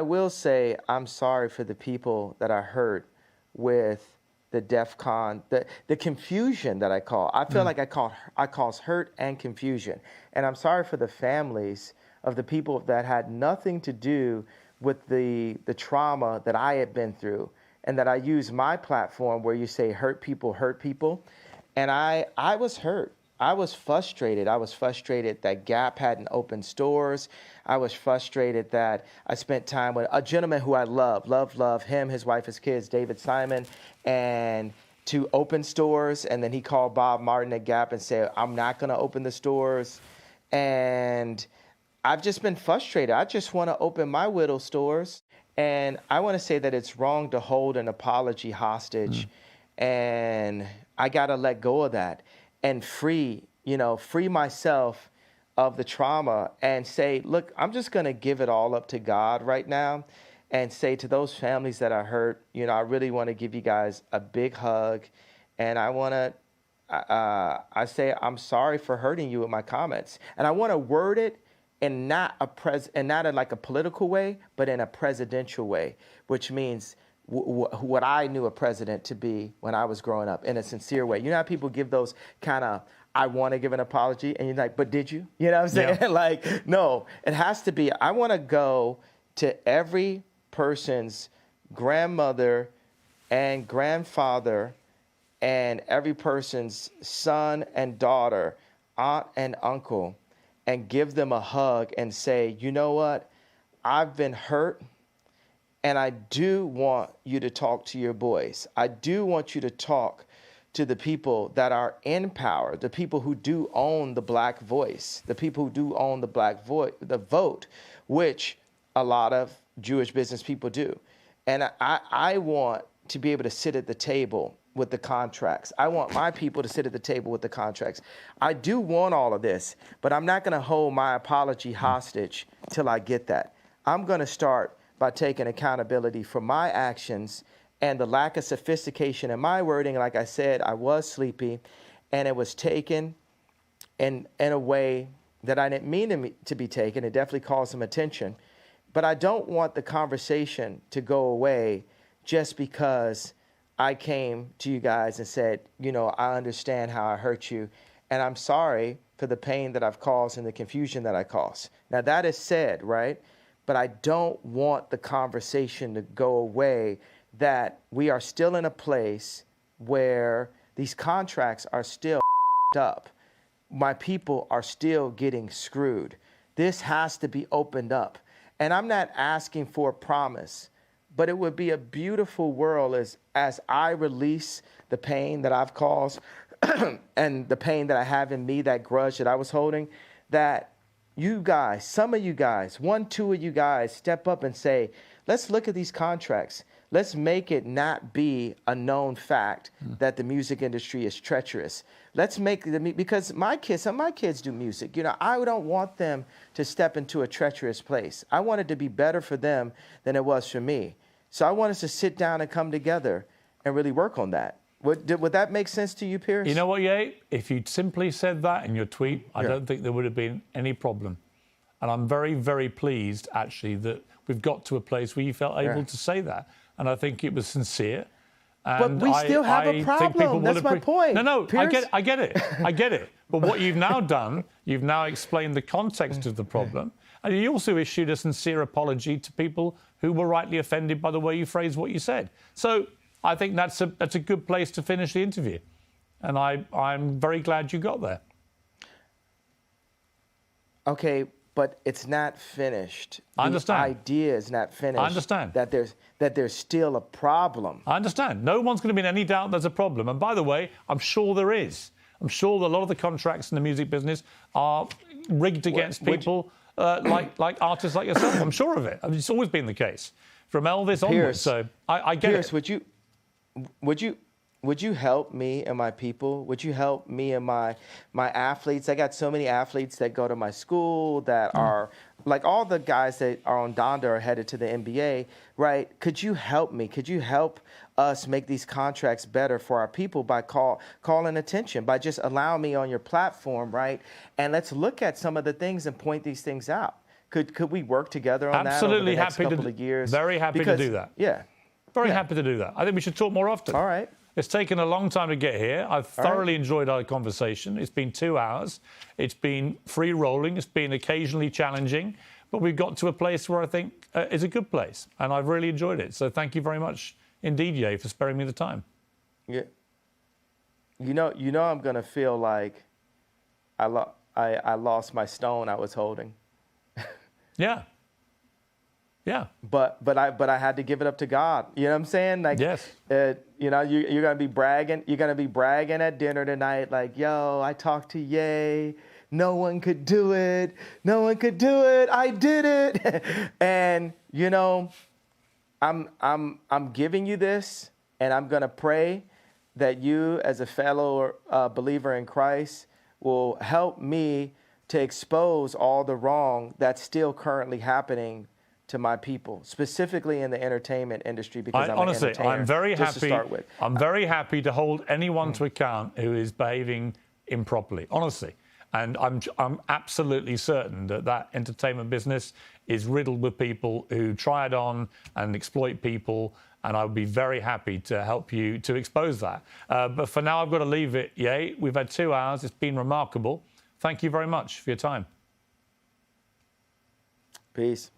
will say I'm sorry for the people that I hurt with the DEFCON, the confusion that I call. I feel like I cause hurt and confusion. And I'm sorry for the families of the people that had nothing to do with the trauma that I had been through, and that I use my platform where you say hurt people. And I was hurt. I was frustrated. I was frustrated that Gap hadn't opened stores. I was frustrated that I spent time with a gentleman who I love him, his wife, his kids, David Simon, and to open stores, and then he called Bob Martin at Gap and said, I'm not going to open the stores. And I've just been frustrated. I just want to open my Whittle stores. And I want to say that it's wrong to hold an apology hostage. And I got to let go of that and free myself of the trauma and say, look, I'm just going to give it all up to God right now and say to those families that are hurt, I really want to give you guys a big hug. And I want to, I say, I'm sorry for hurting you with my comments. And I want to word it in not in like a political way, but in a presidential way, which means what I knew a president to be when I was growing up, in a sincere way. You know how people give those kind of, I want to give an apology, and you're like, but did you? You know what I'm saying? Yeah. Like, no, it has to be, I want to go to every person's grandmother and grandfather and every person's son and daughter, aunt and uncle, and give them a hug and say, you know what? I've been hurt, and I do want you to talk to your boys. I do want you to talk to the people that are in power, the people who do own the black voice, the people who do own the black the vote, which a lot of Jewish business people do. And I want to be able to sit at the table with the contracts. I want my people to sit at the table with the contracts. I do want all of this, but I'm not going to hold my apology hostage till I get that. I'm going to start by taking accountability for my actions and the lack of sophistication in my wording. Like I said, I was sleepy, and it was taken in a way that I didn't mean to be taken. It definitely caused some attention. But I don't want the conversation to go away just because I came to you guys and said, I understand how I hurt you, and I'm sorry for the pain that I've caused and the confusion that I caused. Now, that is said, right? But I don't want the conversation to go away, that we are still in a place where these contracts are still up. My people are still getting screwed. This has to be opened up. And I'm not asking for a promise, but it would be a beautiful world as I release the pain that I've caused and the pain that I have in me, that grudge that I was holding, that you guys, some of you guys, 1, 2 of you guys step up and say, let's look at these contracts. Let's make it not be a known fact that the music industry is treacherous. Let's make because some of my kids do music. I don't want them to step into a treacherous place. I want it to be better for them than it was for me. So I want us to sit down and come together and really work on that. Would that make sense to you, Piers? You know what, Ye? If you'd simply said that in your tweet, I don't think there would have been any problem. And I'm very, very pleased, actually, that we've got to a place where you felt able to say that. And I think it was sincere. And but we still have a problem. That's my point. No, Piers. I get it. I get it. But what you've now done, you've now explained the context of the problem. And you also issued a sincere apology to people who were rightly offended by the way you phrased what you said. So I think that's a good place to finish the interview. And I'm very glad you got there. Okay, but it's not finished. I understand. The idea is not finished. I understand. That there's still a problem. I understand. No one's going to be in any doubt there's a problem. And by the way, I'm sure there is. I'm sure that a lot of the contracts in the music business are rigged against people like artists like yourself. I'm sure of it. I mean, it's always been the case from Elvis onwards. So I get Piers, it. Would you help me and my people? Would you help me and my athletes? I got so many athletes that go to my school that are, like all the guys that are on Donda are headed to the NBA, right? Could you help me? Could you help us make these contracts better for our people by calling attention, by just allowing me on your platform, right? And let's look at some of the things and point these things out. Could we work together on that over the next couple of years? Very happy to do that. Yeah. Very happy to do that. I think we should talk more often. All right. It's taken a long time to get here. I've thoroughly enjoyed our conversation. It's been 2 hours. It's been free rolling. It's been occasionally challenging. But we've got to a place where I think is a good place. And I've really enjoyed it. So thank you very much indeed, Ye, for sparing me the time. Yeah. You know I'm going to feel like I lost my stone I was holding. Yeah. Yeah. But I had to give it up to God. You know what I'm saying? Like, yes. You know, you're gonna be bragging. You're gonna be bragging at dinner tonight, like, "Yo, I talked to Ye. No one could do it. No one could do it. I did it." And you know, I'm giving you this, and I'm gonna pray that you, as a fellow believer in Christ, will help me to expose all the wrong that's still currently happening to my people, specifically in the entertainment industry, because Honestly, an entertainer. I'm very just happy. To start with. I'm very happy to hold anyone to account who is behaving improperly. Honestly, and I'm absolutely certain that that entertainment business is riddled with people who try it on and exploit people. And I would be very happy to help you to expose that. But for now, I've got to leave it. Ye, we've had 2 hours. It's been remarkable. Thank you very much for your time. Peace.